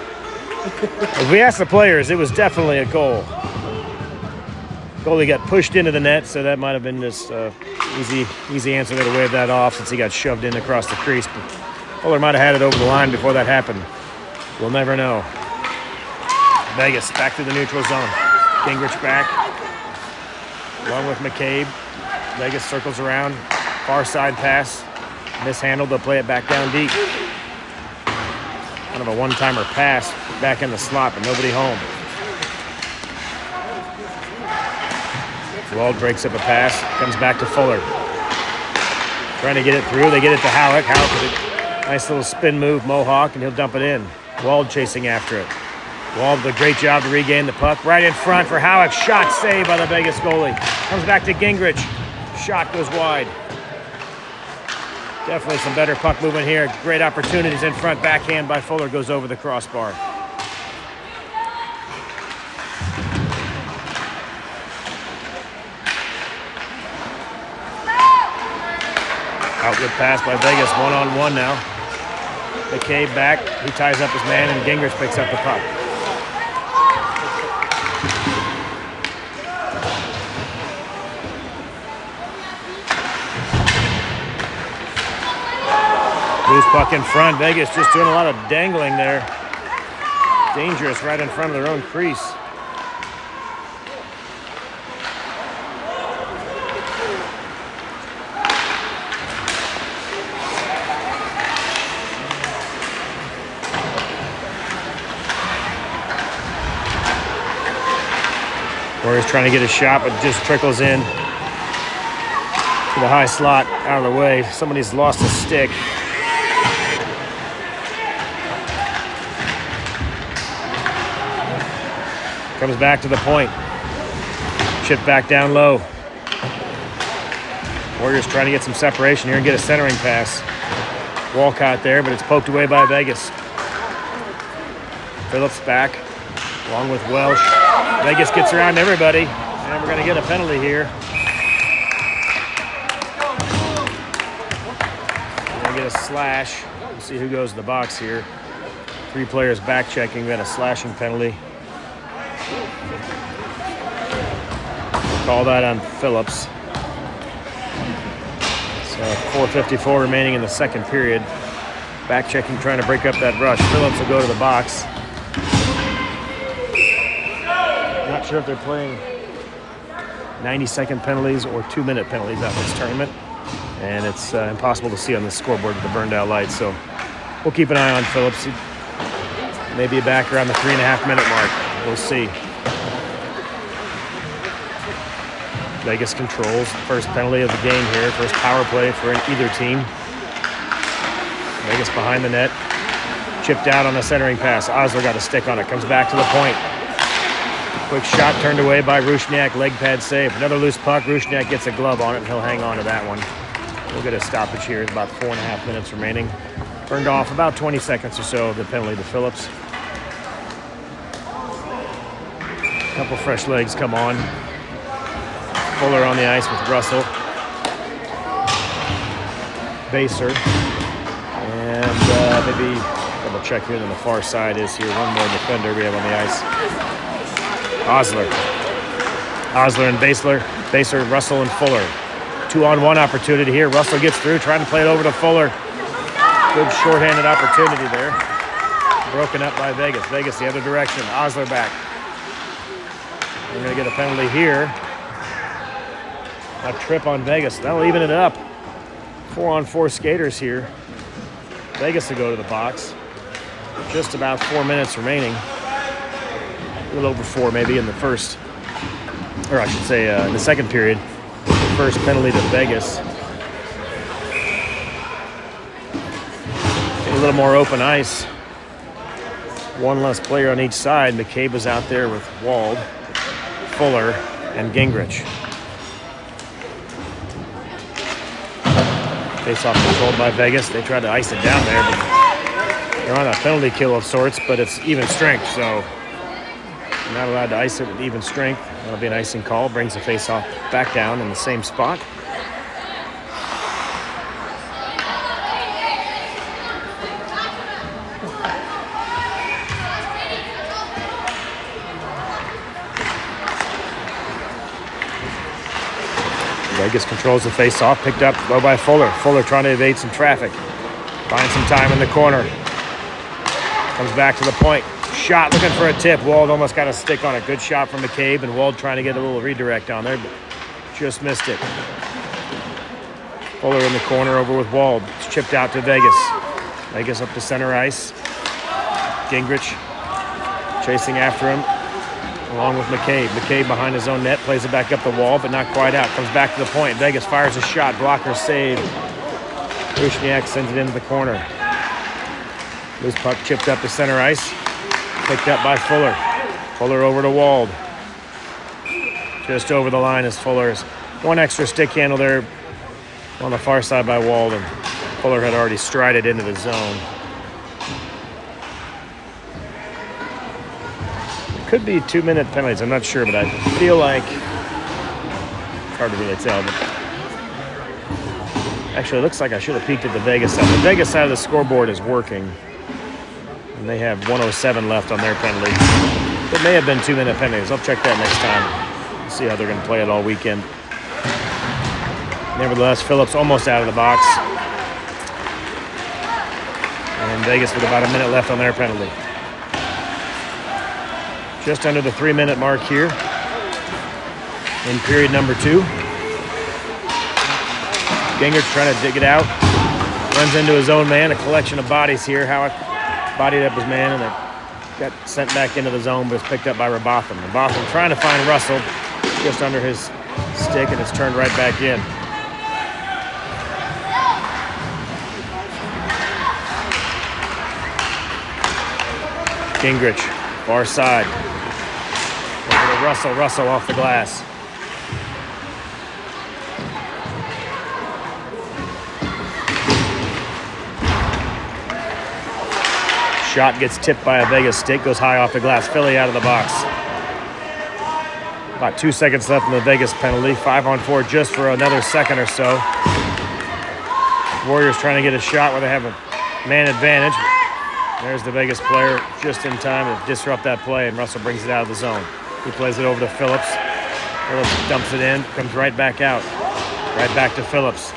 If we asked the players, it was definitely a goal. Goalie got pushed into the net, so that might have been just easy answer there to wave that off since he got shoved in across the crease. But Fuller might have had it over the line before that happened. We'll never know. Vegas back to the neutral zone. Gingrich back, along with McCabe. Vegas circles around. Far side pass. Mishandled. They'll play it back down deep. Kind of a one-timer pass back in the slot, but nobody home. Wald breaks up a pass. Comes back to Fuller. Trying to get it through. They get it to Howick. Howick with a nice little spin move, mohawk, and he'll dump it in. Wald chasing after it. Wald with a great job to regain the puck. Right in front for Howick. Shot saved by the Vegas goalie. Comes back to Gingrich. Shot goes wide. Definitely some better puck movement here. Great opportunities in front. Backhand by Fuller goes over the crossbar. Outlet pass by Vegas. One-on-one now. McCabe back. He ties up his man, and Gingrich picks up the puck. Loose puck in front. Vegas just doing a lot of dangling there. Dangerous right in front of their own crease. Warriors trying to get a shot, but just trickles in to the high slot out of the way. Somebody's lost a stick. Comes back to the point. Chip back down low. Warriors trying to get some separation here and get a centering pass. Walcott there, but it's poked away by Vegas. Phillips back, along with Welsh. Vegas gets around everybody, and we're going to get a penalty here. We're going to get a slash. We'll see who goes to the box here. 3 players back checking. We got a slashing penalty. Call that on Phillips. So 4:54 remaining in the second period. Back checking, trying to break up that rush. Phillips will go to the box. Not sure if they're playing 90-second penalties or 2-minute penalties out in this tournament. And it's impossible to see on the scoreboard with the burned out lights. So we'll keep an eye on Phillips. He may be back around the 3.5-minute mark. We'll see. Vegas controls the first penalty of the game here. First power play for either team. Vegas behind the net. Chipped out on the centering pass. Osler got a stick on it. Comes back to the point. Quick shot turned away by Rusniak. Leg pad save. Another loose puck. Rusniak gets a glove on it, and he'll hang on to that one. We'll get a stoppage here. It's about 4.5 minutes remaining. Burned off about 20 seconds or so of the penalty to Phillips. A couple fresh legs come on. Fuller on the ice with Russell. Baser. And maybe double check who on the far side is here. One more defender we have on the ice. Osler and Baser, Russell and Fuller. 2-on-1 opportunity here. Russell gets through, trying to play it over to Fuller. Good shorthanded opportunity there. Broken up by Vegas. Vegas the other direction. Osler back. We're going to get a penalty here. A trip on Vegas. That'll even it up. 4-on-4 skaters here. Vegas to go to the box. Just about 4 minutes remaining. A little over 4 maybe in the first, or I should say in the second period. First penalty to Vegas. A little more open ice. One less player on each side. McCabe was out there with Wald, Fuller, and Gingrich. Face-off controlled by Vegas. They tried to ice it down there, but they're on a penalty kill of sorts, but it's even strength, so you're not allowed to ice it with even strength. That'll be an icing call. Brings the face-off back down in the same spot. Vegas controls the face-off, picked up low by Fuller. Fuller trying to evade some traffic. Finds some time in the corner. Comes back to the point. Shot looking for a tip. Wald almost got a stick on it. Good shot from McCabe, and Wald trying to get a little redirect on there, but just missed it. Fuller in the corner over with Wald. It's chipped out to Vegas. Vegas up to center ice. Gingrich chasing after him, along with McCabe. McCabe behind his own net, plays it back up the wall, but not quite out. Comes back to the point. Vegas fires a shot. Blocker save. Rusniak sends it into the corner. Loose puck chipped up to center ice. Picked up by Fuller. Fuller over to Wald. Just over the line is Fuller's. One extra stick handle there on the far side by Wald, and Fuller had already strided into the zone. Could be 2-minute penalties, I'm not sure, but I feel like it's hard to really tell. But actually, it looks like I should have peeked at the Vegas side. The Vegas side of the scoreboard is working, and they have 1:07 left on their penalty. It may have been 2-minute penalties. I'll check that next time. See how they're going to play it all weekend. Nevertheless, Phillips almost out of the box, and Vegas with about a minute left on their penalty. Just under the 3-minute mark here in period number 2. Gingrich trying to dig it out. Runs into his own man. A collection of bodies here. Howick bodied up his man, and it got sent back into the zone, but it's picked up by Robotham. Robotham trying to find Russell just under his stick, and it's turned right back in. Gingrich, far side. Over to Russell. Russell off the glass. Shot gets tipped by a Vegas stick, goes high off the glass. Philly out of the box. About 2 seconds left in the Vegas penalty. 5-on-4 just for another second or so. Warriors trying to get a shot where they have a man advantage. There's the Vegas player just in time to disrupt that play, and Russell brings it out of the zone. He plays it over to Phillips. Phillips dumps it in, comes right back out. Right back to Phillips.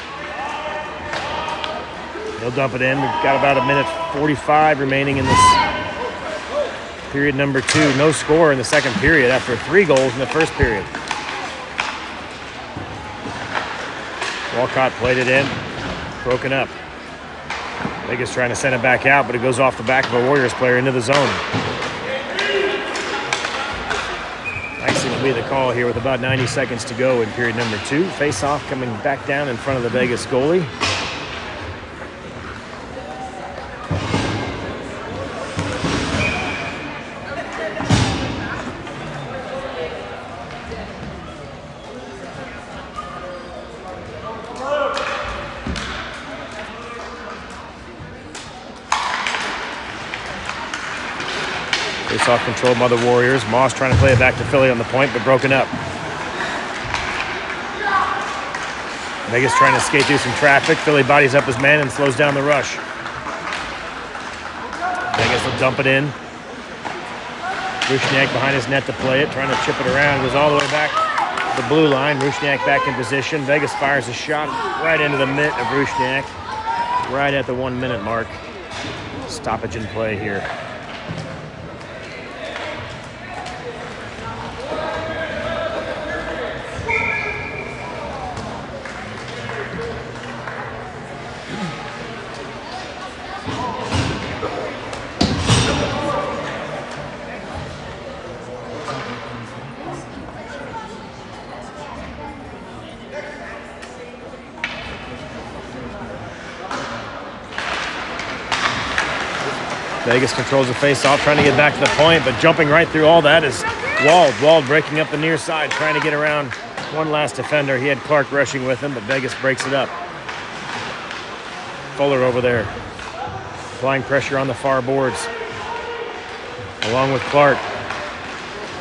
He'll dump it in. We've got about 1:45 remaining in this period number 2. No score in the second period after 3 goals in the first period. Walcott played it in, broken up. Vegas trying to send it back out, but it goes off the back of a Warriors player into the zone. Icing will be the call here with about 90 seconds to go in period number 2. Face-off coming back down in front of the Vegas goalie. Face-off controlled by the Warriors. Moss trying to play it back to Philly on the point, but broken up. Vegas trying to skate through some traffic. Philly bodies up his man and slows down the rush. Vegas will dump it in. Rusniak behind his net to play it, trying to chip it around. Goes all the way back to the blue line. Rusniak back in position. Vegas fires a shot right into the mitt of Rusniak, right at the 1-minute mark. Stoppage in play here. Vegas controls the face-off, trying to get back to the point, but jumping right through all that is Wald. Wald breaking up the near side, trying to get around one last defender. He had Clark rushing with him, but Vegas breaks it up. Fuller over there, applying pressure on the far boards, along with Clark.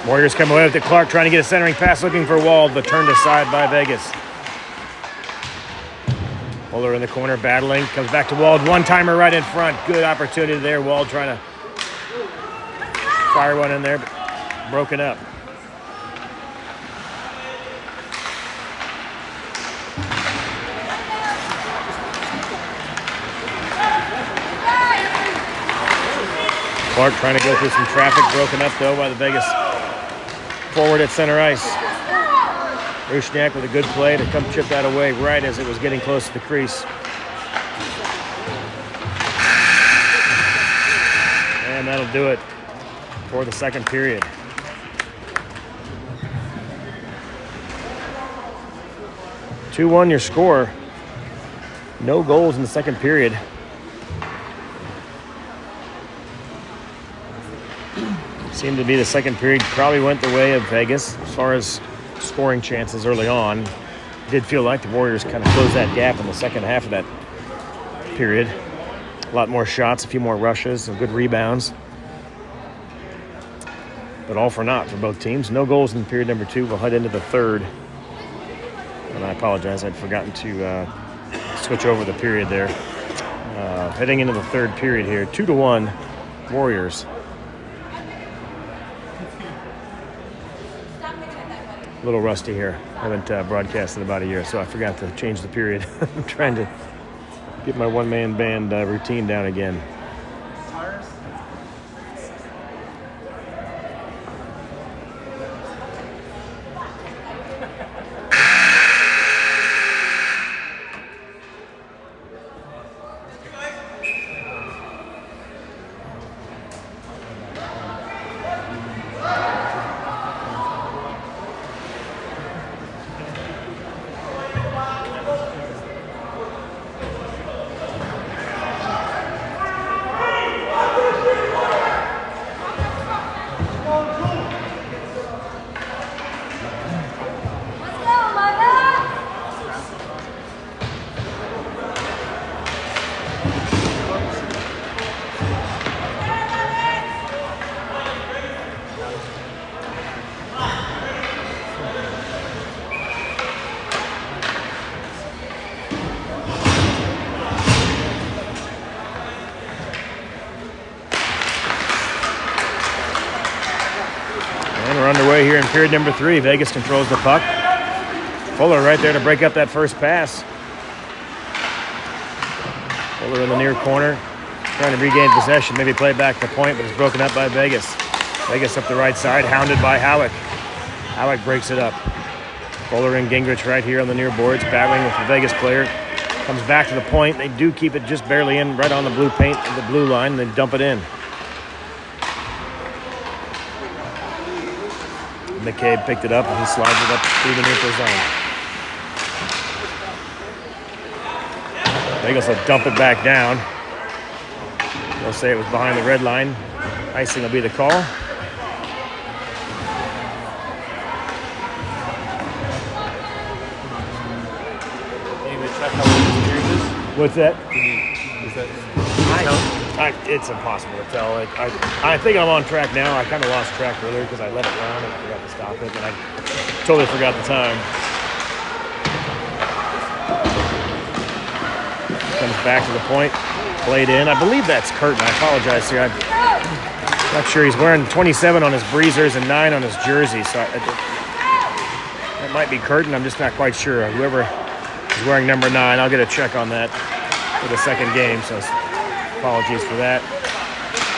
Warriors come away with it. Clark trying to get a centering pass, looking for Wald, but turned aside by Vegas. Fuller in the corner, battling, comes back to Wald. One-timer right in front. Good opportunity there. Wald trying to fire one in there, but broken up. Clark trying to go through some traffic, broken up though by the Vegas forward at center ice. Rusniak with a good play to come chip that away right as it was getting close to the crease. And that'll do it for the second period. (2-1) your score. No goals in the second period. Seemed to be the second period probably went the way of Vegas as far as scoring chances early on. It did feel like the Warriors kind of closed that gap in the second half of that period. A lot more shots, a few more rushes, some good rebounds. But all for naught for both teams. No goals in period number 2. We'll head into the third. And I apologize, I'd forgotten to switch over the period there. Heading into the third period here, 2-1 Warriors. A little rusty here. I haven't broadcast in about a year, so I forgot to change the period. I'm trying to get my one-man band routine down again. Underway here in period number 3. Vegas controls the puck. Fuller right there to break up that first pass. Fuller in the near corner, trying to regain possession, maybe play back the point, but it's broken up by Vegas. Vegas up the right side, hounded by Howick. Howick breaks it up. Fuller and Gingrich right here on the near boards, battling with the Vegas player. Comes back to the point. They do keep it just barely in, right on the blue paint, the blue line, and they dump it in. McCabe picked it up and he slides it up through the neutral zone. Vegas will dump it back down. They'll say it was behind the red line. Icing will be the call. What's that? It's impossible to tell. I think I'm on track now. I kind of lost track earlier because I let it run and I forgot to stop it, and I totally forgot the time. Comes back to the point, played in. I believe that's Curtin. I apologize here. I'm not sure. He's wearing 27 on his breezers and 9 on his jersey, so that might be Curtin. I'm just not quite sure. Whoever is wearing number 9, I'll get a check on that for the second game, so apologies for that.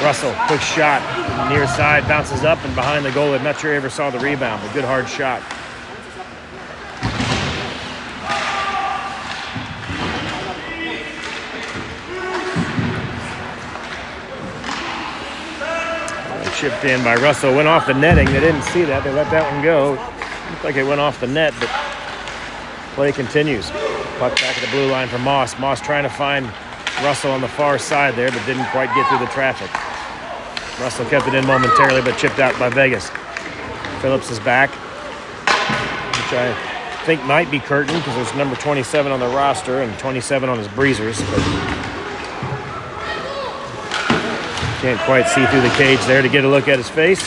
Russell, quick shot, near side, bounces up and behind the goal. I'm not sure he ever saw the rebound, but good hard shot. Chipped in by Russell, went off the netting. They didn't see that. They let that one go. Looked like it went off the net, but play continues. Puck back at the blue line for Moss. Moss trying to find Russell on the far side there, but didn't quite get through the traffic. Russell kept it in momentarily, but chipped out by Vegas. Phillips is back, which I think might be Curtin because there's number 27 on the roster and 27 on his breezers. But can't quite see through the cage there to get a look at his face.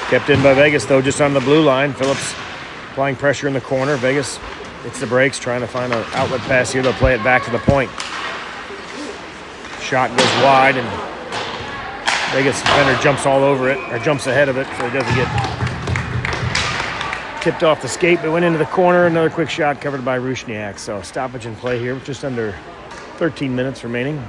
Kept in by Vegas, though, just on the blue line. Phillips applying pressure in the corner. Vegas hits the brakes, trying to find an outlet pass here. They'll play it back to the point. Shot goes wide, and Vegas defender jumps all over it, or jumps ahead of it, so he doesn't get tipped off the skate, but went into the corner. Another quick shot covered by Rusniak. So stoppage in play here, just under 13 minutes remaining.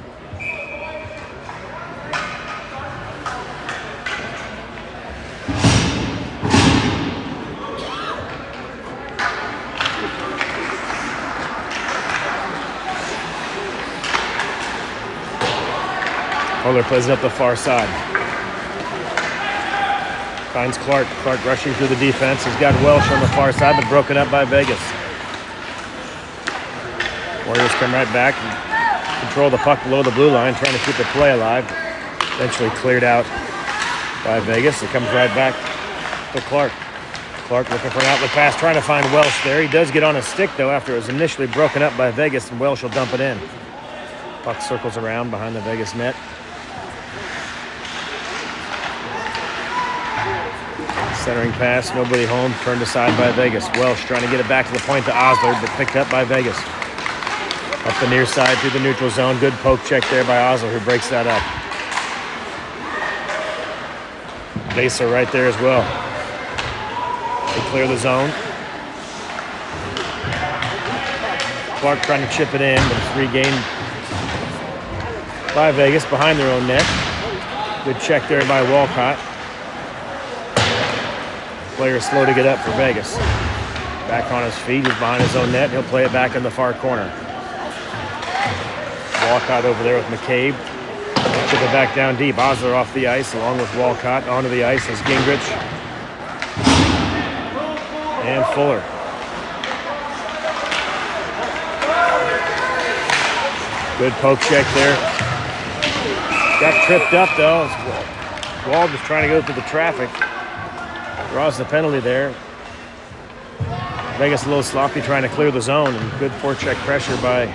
Fuller plays it up the far side. Finds Clark. Clark rushing through the defense. He's got Welsh on the far side, but broken up by Vegas. Warriors come right back and control the puck below the blue line, trying to keep the play alive. Eventually cleared out by Vegas. It comes right back to Clark. Clark looking for an outlet pass, trying to find Welsh there. He does get on his stick, though, after it was initially broken up by Vegas, and Welsh will dump it in. Puck circles around behind the Vegas net. Centering pass, nobody home, turned aside by Vegas. Welsh trying to get it back to the point to Osler, but picked up by Vegas. Up the near side through the neutral zone. Good poke check there by Osler, who breaks that up. Baser right there as well. They clear the zone. Clark trying to chip it in, but it's regained by Vegas behind their own net. Good check there by Walcott. Player slow to get up for Vegas. Back on his feet, he's behind his own net. He'll play it back in the far corner. Walcott over there with McCabe. Chip it back down deep. Osler off the ice along with Walcott. Onto the ice is Gingrich. And Fuller. Good poke check there. Got tripped up though. Wald was trying to go through the traffic. Draws the penalty there. Vegas a little sloppy trying to clear the zone, and good forecheck pressure by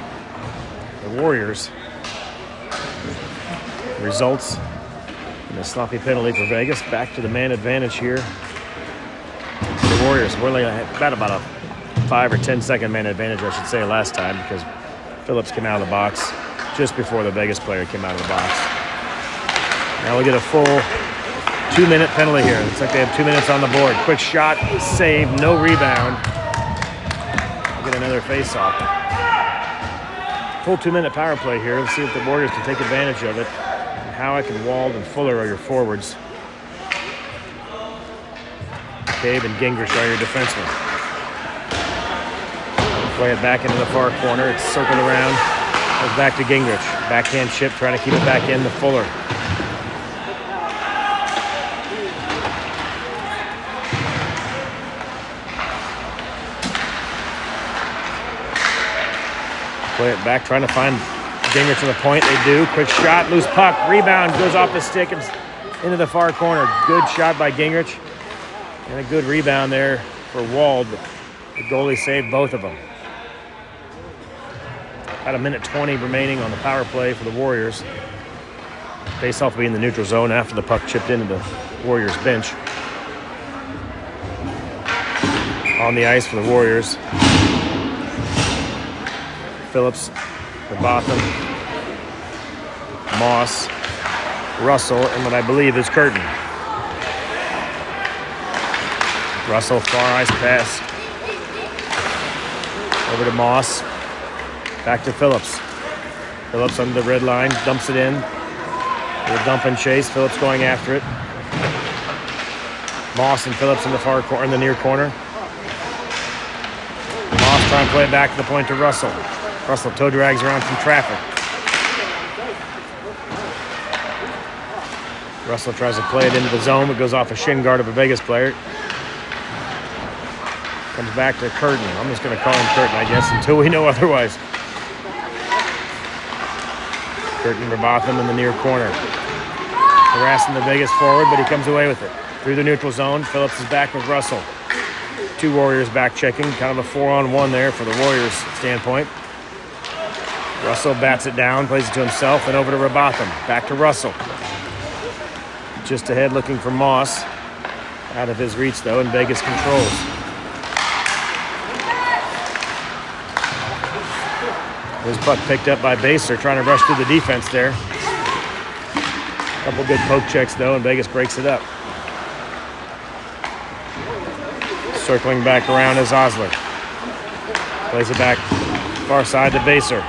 the Warriors. Results in a sloppy penalty for Vegas. Back to the man advantage here. The Warriors were only about a 5 or 10 second man advantage, I should say, last time, because Phillips came out of the box just before the Vegas player came out of the box. Now we get a full 2-minute penalty here. Looks like they have 2 minutes on the board. Quick shot, save, no rebound. We'll get another face-off. Full 2-minute power play here. Let's see if the Warriors can take advantage of it. And Howick and Wald and Fuller are your forwards. Cave and Gingrich are your defensemen. Play it back into the far corner. It's circled around. Goes back to Gingrich. Backhand chip, trying to keep it back in to Fuller. Play it back, trying to find Gingrich to the point. They do. Quick shot, loose puck, rebound, goes off the stick and into the far corner. Good shot by Gingrich. And a good rebound there for Wald. The goalie saved both of them. About 1:20 remaining on the power play for the Warriors. Face-off will be in the neutral zone after the puck chipped into the Warriors bench. On the ice for the Warriors. Phillips, Botham, Moss, Russell, and what I believe is Curtin. Russell, far ice pass. Over to Moss. Back to Phillips. Phillips under the red line, dumps it in. Little dump and chase. Phillips going after it. Moss and Phillips in the far corner, in the near corner. Moss trying to play it back to the point to Russell. Russell toe drags around from traffic. Russell tries to play it into the zone, but goes off a shin guard of a Vegas player. Comes back to Curtin. I'm just going to call him Curtin, I guess, until we know otherwise. Curtin Robotham in the near corner. Harassing the Vegas forward, but he comes away with it. Through the neutral zone, Phillips is back with Russell. Two Warriors back checking, kind of a 4-on-1 there for the Warriors standpoint. Russell bats it down, plays it to himself, and over to Robotham. Back to Russell. Just ahead looking for Moss. Out of his reach, though, and Vegas controls. This puck picked up by Baser, trying to rush through the defense there. Couple good poke checks, though, and Vegas breaks it up. Circling back around is Osler. Plays it back far side to Baser.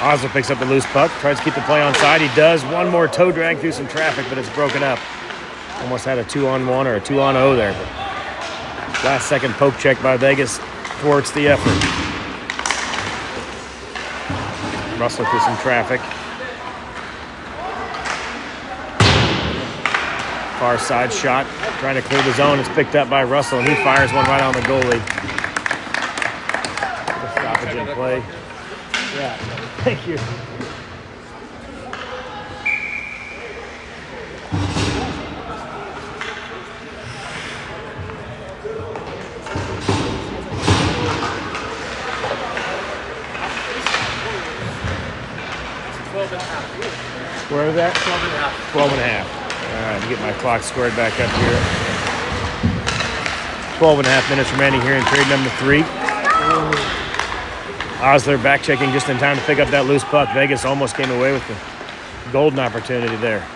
Osler picks up the loose puck, tries to keep the play on side. He does. One more toe drag through some traffic, but it's broken up. Almost had a 2-on-1 or a 2-on-0 there. But last second poke check by Vegas thwarts the effort. Russell through some traffic. Far side shot, trying to clear the zone. It's picked up by Russell, and he fires one right on the goalie. The stoppage in play. Yeah, thank you. Where was that? 12 and a half. 12 and a half. All right, let me get my clock squared back up here. 12 and a half minutes remaining here in period number 3. Osler back checking just in time to pick up that loose puck. Vegas almost came away with the golden opportunity there.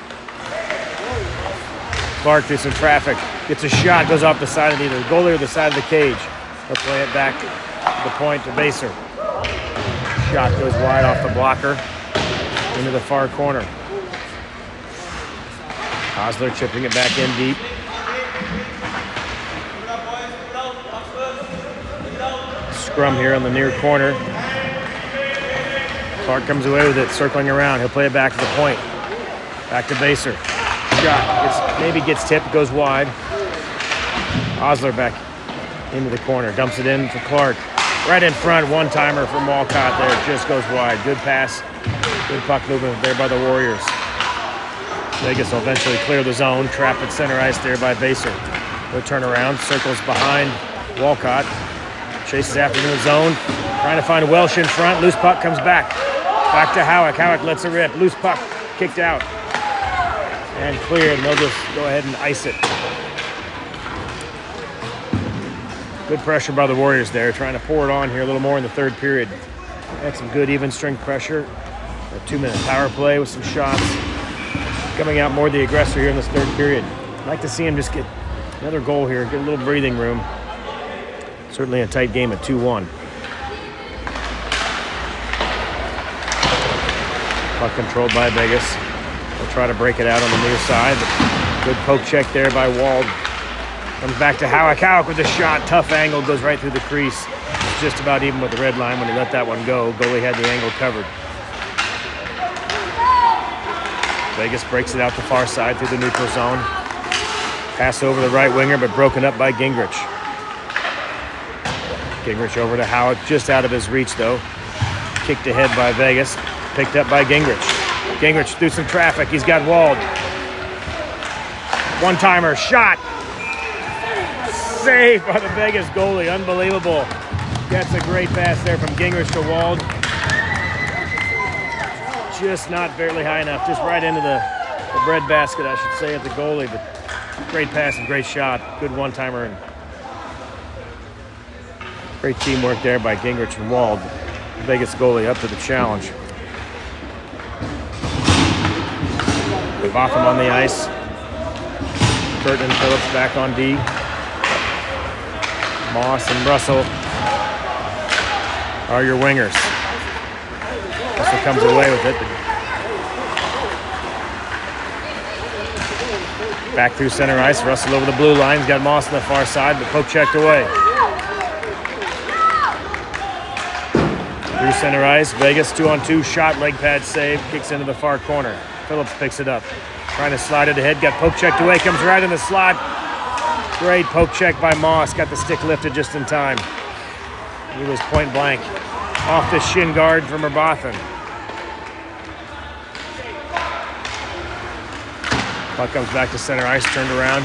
Clark through some traffic. Gets a shot, goes off the side of either the goalie or the side of the cage. He'll play it back to the point to Baser. Shot goes wide off the blocker into the far corner. Osler chipping it back in deep. Scrum here on the near corner. Clark comes away with it, circling around. He'll play it back to the point. Back to Baser. Shot. Maybe gets tipped, goes wide. Osler back into the corner. Dumps it in for Clark. Right in front, one-timer from Walcott there. Just goes wide. Good pass. Good puck movement there by the Warriors. Vegas will eventually clear the zone. Trapped at center ice there by Baser. He'll turn around, circles behind Walcott. Chases after in the zone. Trying to find Welsh in front. Loose puck comes back. Back to Howick. Howick lets it rip. Loose puck kicked out. And cleared. And they'll just go ahead and ice it. Good pressure by the Warriors there. Trying to pour it on here a little more in the third period. Had some good even strength pressure. A 2-minute power play with some shots. Coming out more the aggressor here in this third period. I'd like to see him just get another goal here, get a little breathing room. Certainly a tight game at 2-1. Puck controlled by Vegas. They'll try to break it out on the near side. But good poke check there by Wald. Comes back to Howick. Howick with a shot. Tough angle, goes right through the crease. It's just about even with the red line when he let that one go. Goalie had the angle covered. Vegas breaks it out the far side through the neutral zone. Pass over the right winger, but broken up by Gingrich. Gingrich over to Howick, just out of his reach, though. Kicked ahead by Vegas. Picked up by Gingrich. Gingrich through some traffic. He's got Wald. One-timer, shot. Saved by the Vegas goalie. Unbelievable. Gets a great pass there from Gingrich to Wald. Just not barely high enough. Just right into the breadbasket, I should say, at the goalie. But great pass and great shot. Good one-timer. And great teamwork there by Gingrich and Wald. Vegas goalie up to the challenge. Robotham on the ice. Curtin and Phillips back on D. Moss and Russell are your wingers. Russell comes away with it. Back through center ice. Russell over the blue line. He's got Moss on the far side, but poke checked away. Through center ice. Vegas 2-on-2 shot, leg pad save. Kicks into the far corner. Phillips picks it up. Trying to slide it ahead. Got poke checked away. Comes right in the slot. Great poke check by Moss. Got the stick lifted just in time. He was point blank. Off the shin guard from Verboten. Puck comes back to center ice, turned around.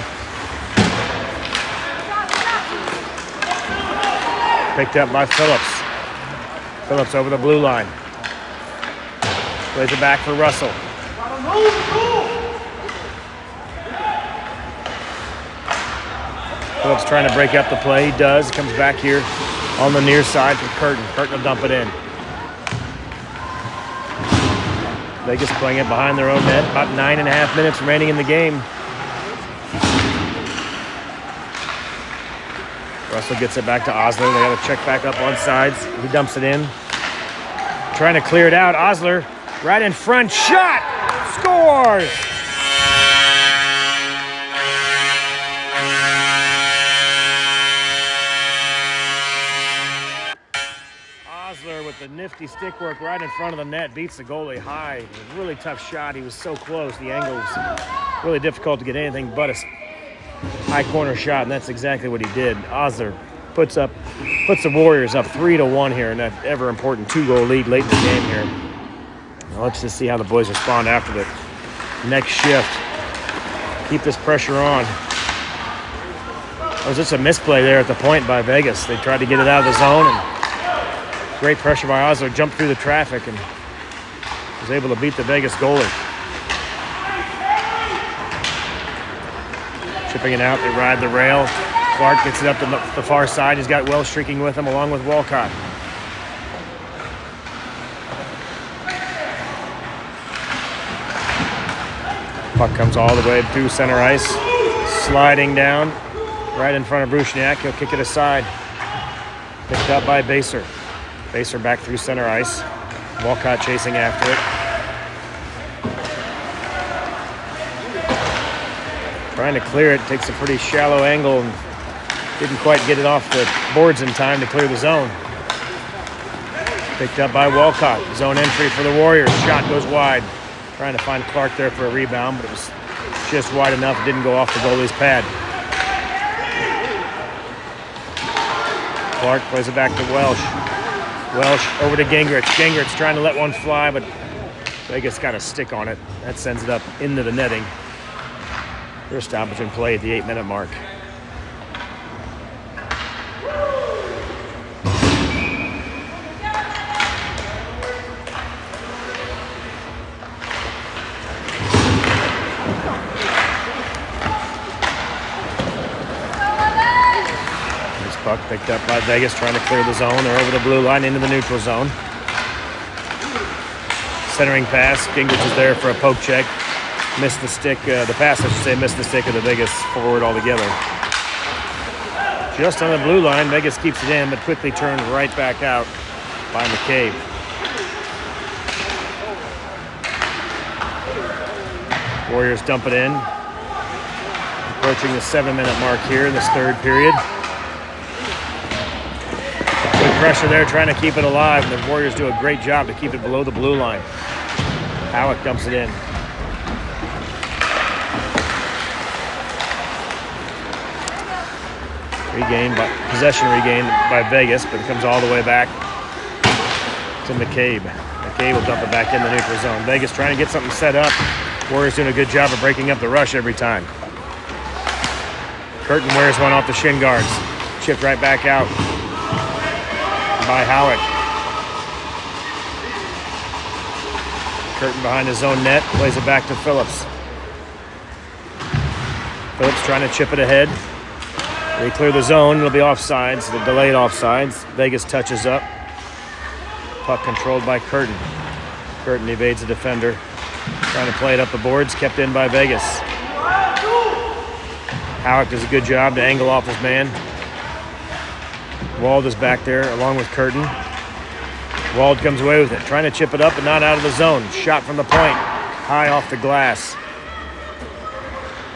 Picked up by Phillips. Phillips over the blue line. Plays it back for Russell. Phillips trying to break up the play. He does. Comes back here on the near side from Curtin. Curtin will dump it in. Vegas playing it behind their own net. About 9.5 minutes remaining in the game. Russell gets it back to Osler. They got to check back up on sides. He dumps it in. Trying to clear it out. Osler right in front. Shot! Scores! Osler with the nifty stick work right in front of the net. Beats the goalie high. It was a really tough shot. He was so close. The angle was really difficult to get anything but a high corner shot, and that's exactly what he did. Osler puts the Warriors up 3-1 here in that ever important 2-goal lead late in the game here. Now let's just see how the boys respond after the next shift. Keep this pressure on. It was just a misplay there at the point by Vegas. They tried to get it out of the zone, and great pressure by Osler. Jumped through the traffic and was able to beat the Vegas goalie. Chipping it out, they ride the rail. Clark gets it up to the far side. He's got Welsh streaking with him along with Walcott. Puck comes all the way through center ice. Sliding down right in front of Bruchniak. He'll kick it aside. Picked up by Baser. Baser back through center ice. Walcott chasing after it. Trying to clear it, takes a pretty shallow angle and didn't quite get it off the boards in time to clear the zone. Picked up by Walcott. Zone entry for the Warriors. Shot goes wide. Trying to find Clark there for a rebound, but it was just wide enough. It didn't go off the goalie's pad. Clark plays it back to Welsh. Welsh over to Gingrich. Gingrich trying to let one fly, but Vegas got a stick on it. That sends it up into the netting. First stoppage in play at the 8-minute mark. This puck picked up by Vegas trying to clear the zone. They're over the blue line into the neutral zone. Centering pass. Gingrich is there for a poke check. Missed the stick, the pass, I should say, missed the stick of the Vegas forward altogether. Just on the blue line, Vegas keeps it in, but quickly turned right back out by McCabe. Warriors dump it in. Approaching the 7-minute mark here in this third period. Good pressure there, trying to keep it alive. The Warriors do a great job to keep it below the blue line. Howick dumps it in. Possession regained by Vegas, but it comes all the way back to McCabe. McCabe will dump it back in the neutral zone. Vegas trying to get something set up. Warriors doing a good job of breaking up the rush every time. Curtin wears one off the shin guards. Chipped right back out by Howick. Curtin behind his own net, plays it back to Phillips. Phillips trying to chip it ahead. They clear the zone. It'll be offsides, the delayed offsides. Vegas touches up. Puck controlled by Curtin. Curtin evades the defender. Trying to play it up the boards, kept in by Vegas. Howick does a good job to angle off his man. Wald is back there along with Curtin. Wald comes away with it, trying to chip it up but not out of the zone. Shot from the point, high off the glass.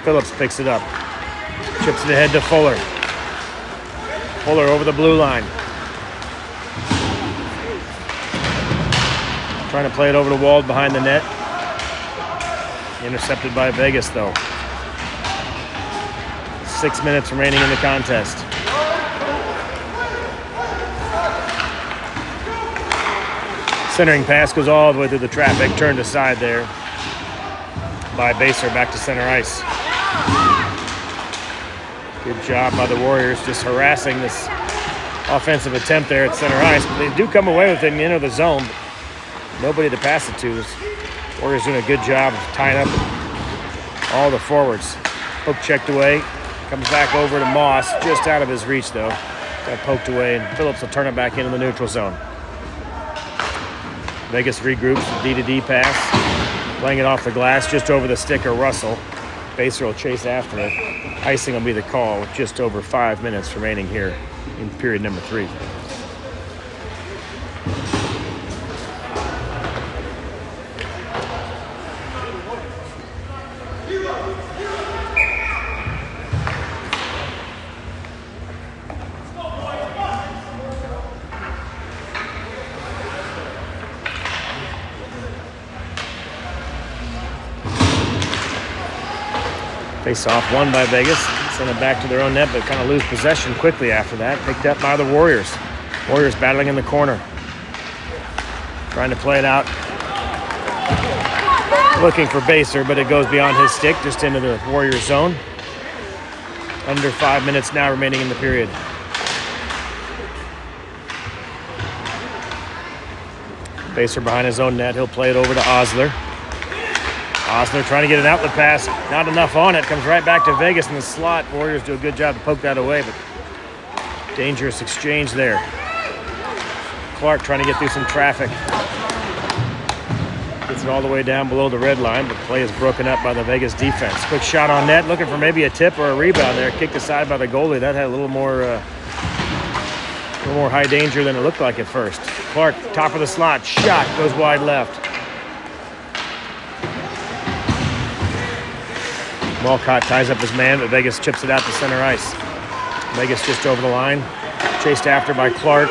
Phillips picks it up. Chips it ahead to Fuller. Fuller over the blue line. Trying to play it over to Wald behind the net. Intercepted by Vegas, though. 6 minutes remaining in the contest. Centering pass goes all the way through the traffic, turned aside there by Baser, back to center ice. Good job by the Warriors just harassing this offensive attempt there at center ice. But they do come away with it and enter the zone. Nobody to pass it to. This Warriors doing a good job of tying up all the forwards. Hook checked away. Comes back over to Moss. Just out of his reach, though. Got poked away, and Phillips will turn it back into the neutral zone. Vegas regroups. D-to-D pass. Playing it off the glass just over the stick of Russell. Baser will chase after it. Icing will be the call with just over 5 minutes remaining here in period number 3. Face off won by Vegas. Send it back to their own net, but kind of lose possession quickly after that. Picked up by the Warriors. Warriors battling in the corner. Trying to play it out. Looking for Baser, but it goes beyond his stick, just into the Warriors zone. Under 5 minutes now remaining in the period. Baser behind his own net. He'll play it over to Osler. Osler trying to get an outlet pass. Not enough on it. Comes right back to Vegas in the slot. Warriors do a good job to poke that away, but dangerous exchange there. Clark trying to get through some traffic. Gets it all the way down below the red line, but play is broken up by the Vegas defense. Quick shot on net, looking for maybe a tip or a rebound there. Kicked aside by the goalie. That had a little more high danger than it looked like at first. Clark, top of the slot. Shot goes wide left. Walcott ties up his man, but Vegas chips it out to center ice. Vegas just over the line. Chased after by Clark.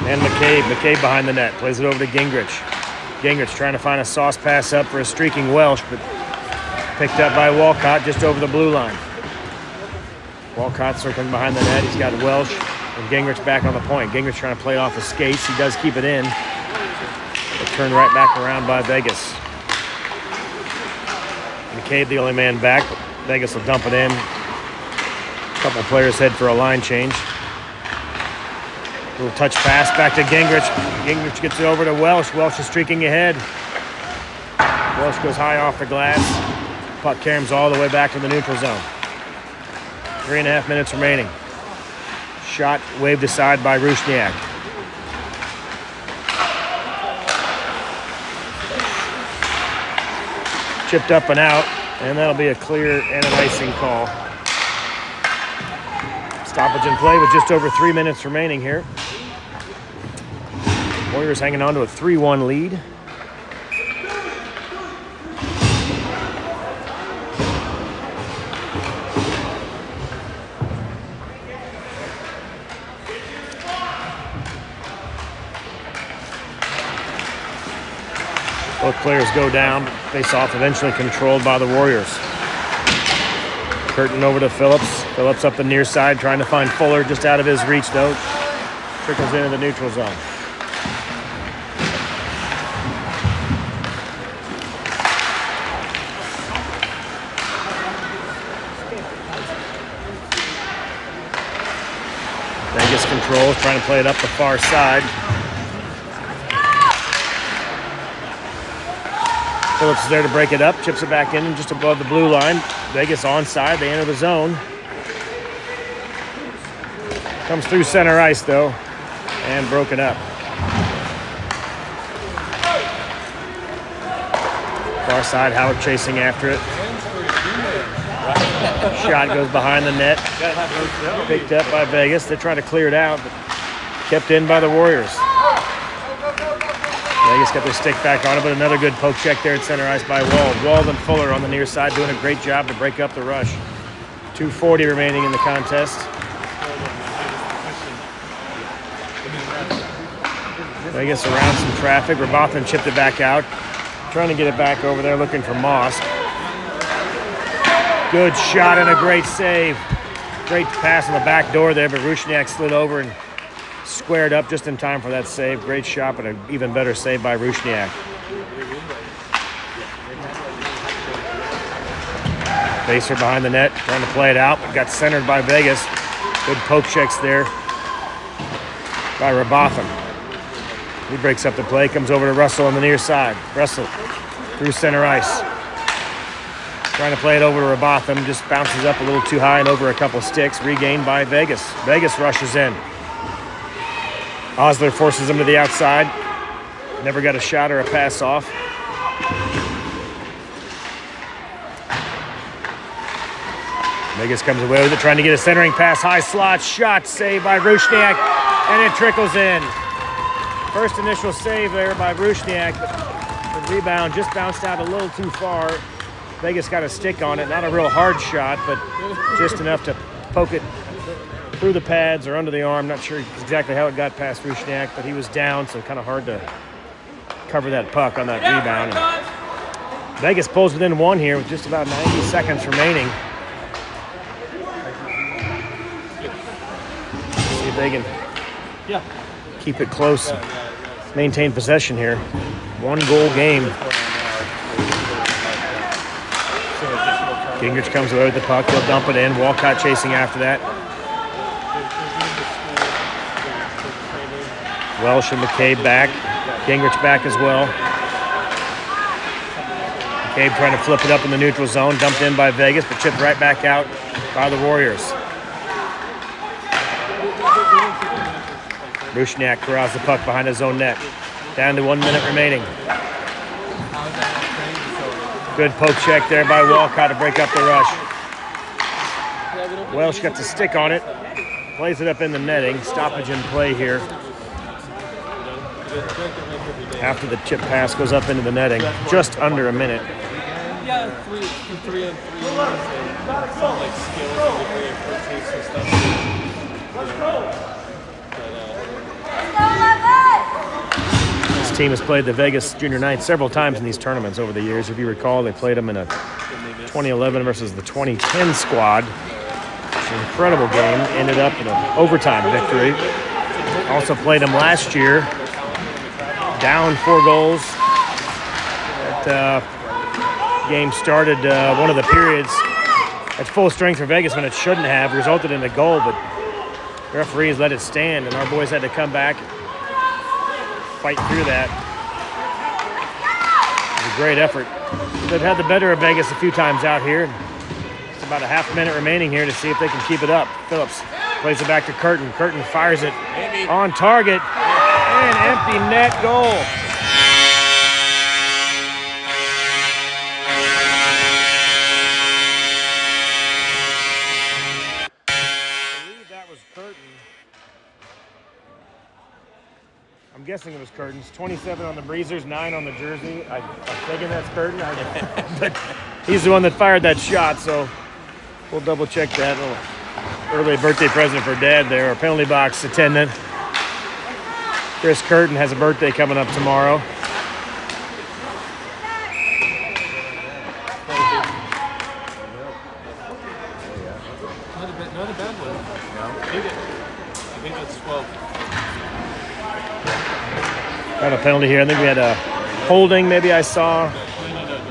And McCabe. McCabe behind the net. Plays it over to Gingrich. Gingrich trying to find a sauce pass up for a streaking Welsh, but picked up by Walcott just over the blue line. Walcott circling behind the net. He's got Welsh and Gingrich back on the point. Gingrich trying to play it off his skates. He does keep it in. But turned right back around by Vegas. McCabe the only man back, but Vegas will dump it in. A couple players head for a line change. Little touch pass back to Gingrich. Gingrich gets it over to Welsh. Welsh is streaking ahead. Welsh goes high off the glass. Puck carries all the way back to the neutral zone. 3.5 minutes remaining. Shot waved aside by Rusniak. Chipped up and out, and that'll be a clear and an icing call. Stoppage in play with just over 3 minutes remaining here. Warriors hanging on to a 3-1 lead. Both players go down. Face-off eventually controlled by the Warriors. Curtin over to Phillips. Phillips up the near side, trying to find Fuller, just out of his reach, though. Trickles into the neutral zone. Vegas controls, trying to play it up the far side. Phillips is there to break it up, chips it back in just above the blue line. Vegas onside, they enter the zone. Comes through center ice, though, and broken up. Far side, Howard chasing after it. Shot goes behind the net. Picked up by Vegas. They try to clear it out, but kept in by the Warriors. Vegas got their stick back on it, but another good poke check there at center ice by Wald. Wald and Fuller on the near side doing a great job to break up the rush. 2:40 remaining in the contest. Vegas around some traffic. Rabathan chipped it back out. Trying to get it back over there, looking for Moss. Good shot and a great save. Great pass on the back door there, but Rusniak slid over and squared up just in time for that save. Great shot, but an even better save by Rusniak. Baser behind the net, trying to play it out, but got centered by Vegas. Good poke checks there by Robotham. He breaks up the play, comes over to Russell on the near side. Russell through center ice. Trying to play it over to Robotham, just bounces up a little too high and over a couple sticks. Regained by Vegas. Vegas rushes in. Osler forces him to the outside. Never got a shot or a pass off. Vegas comes away with it, trying to get a centering pass. High slot, shot, saved by Rusniak, and it trickles in. First initial save there by Rusniak, but the rebound just bounced out a little too far. Vegas got a stick on it, not a real hard shot, but just enough to poke it through the pads or under the arm. Not sure exactly how it got past Rusniak, but he was down, so kind of hard to cover that puck on that rebound. And Vegas pulls within one here with just about 90 seconds remaining. See if they can keep it close, maintain possession here. 1-goal game. Gingrich comes away with the puck. He'll dump it in. Walcott chasing after that. Welsh and McCabe back. Gingrich back as well. McCabe trying to flip it up in the neutral zone. Dumped in by Vegas, but chipped right back out by the Warriors. Rusniak corrals the puck behind his own net. Down to 1 minute remaining. Good poke check there by Walcott to break up the rush. Welsh got the stick on it. Plays it up in the netting. Stoppage in play here. After the chip pass goes up into the netting. Just under a minute. Yeah, 3 and 3 and some like skills and stuff. Let's go. This team has played the Vegas Junior Knights several times in these tournaments over the years. If you recall, they played them in a 2011 versus the 2010 squad. It's an incredible game. Ended up in an overtime victory. Also played them last year. Down 4 goals. That game started one of the periods at full strength for Vegas when it shouldn't have. Resulted in a goal, but the referees let it stand, and our boys had to come back, fight through that. It was a great effort. They've had the better of Vegas a few times out here. It's about a half minute remaining here to see if they can keep it up. Phillips plays it back to Curtin. Curtin fires it on target. And empty net goal. I believe that was Curtin. I'm guessing it was Curtin's. 27 on the Breezers, 9 on the jersey. I'm thinking that's Curtin. But he's the one that fired that shot, so we'll double check that. Early birthday present for Dad there. Our penalty box attendant. Chris Curtin has a birthday coming up tomorrow. Not a bad one. I think that's 12. Got a penalty here. I think we had a holding, maybe I saw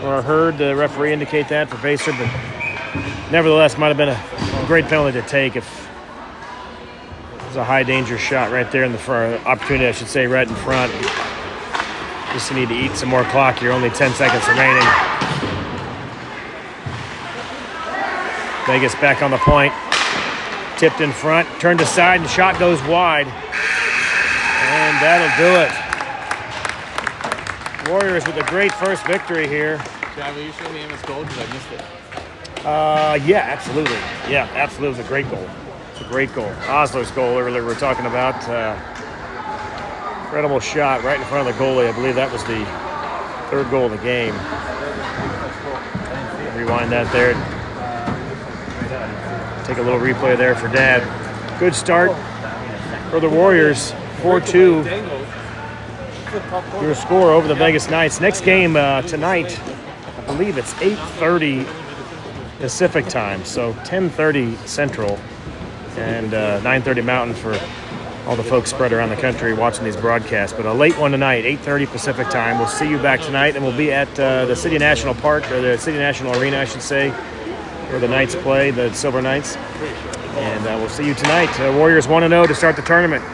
or heard the referee indicate that for Baser, but nevertheless might have been a great penalty to take if it was a high danger shot right there in the front. Opportunity, I should say, right in front. Just need to eat some more clock here. Only 10 seconds remaining. Vegas back on the point. Tipped in front, turned aside, and shot goes wide. And that'll do it. Warriors with a great first victory here. Trav, will you show me Emmett's goal? Because I missed it. Yeah, absolutely. Yeah, absolutely. It was a great goal. It's a great goal. Osler's goal earlier we were talking about. Incredible shot right in front of the goalie. I believe that was the 3rd goal of the game. Rewind that there. Take a little replay there for Dad. Good start for the Warriors. 4-2. Your score over the Vegas Knights. Next game tonight, I believe it's 8:30 Pacific time, so 10:30 Central and 9:30 Mountain for all the folks spread around the country watching these broadcasts. But a late one tonight, 8:30 Pacific time. We'll see you back tonight, and we'll be at the City National Park, or the City National Arena, I should say, where the Knights play, the Silver Knights. And we'll see you tonight. Warriors 1-0 to start the tournament.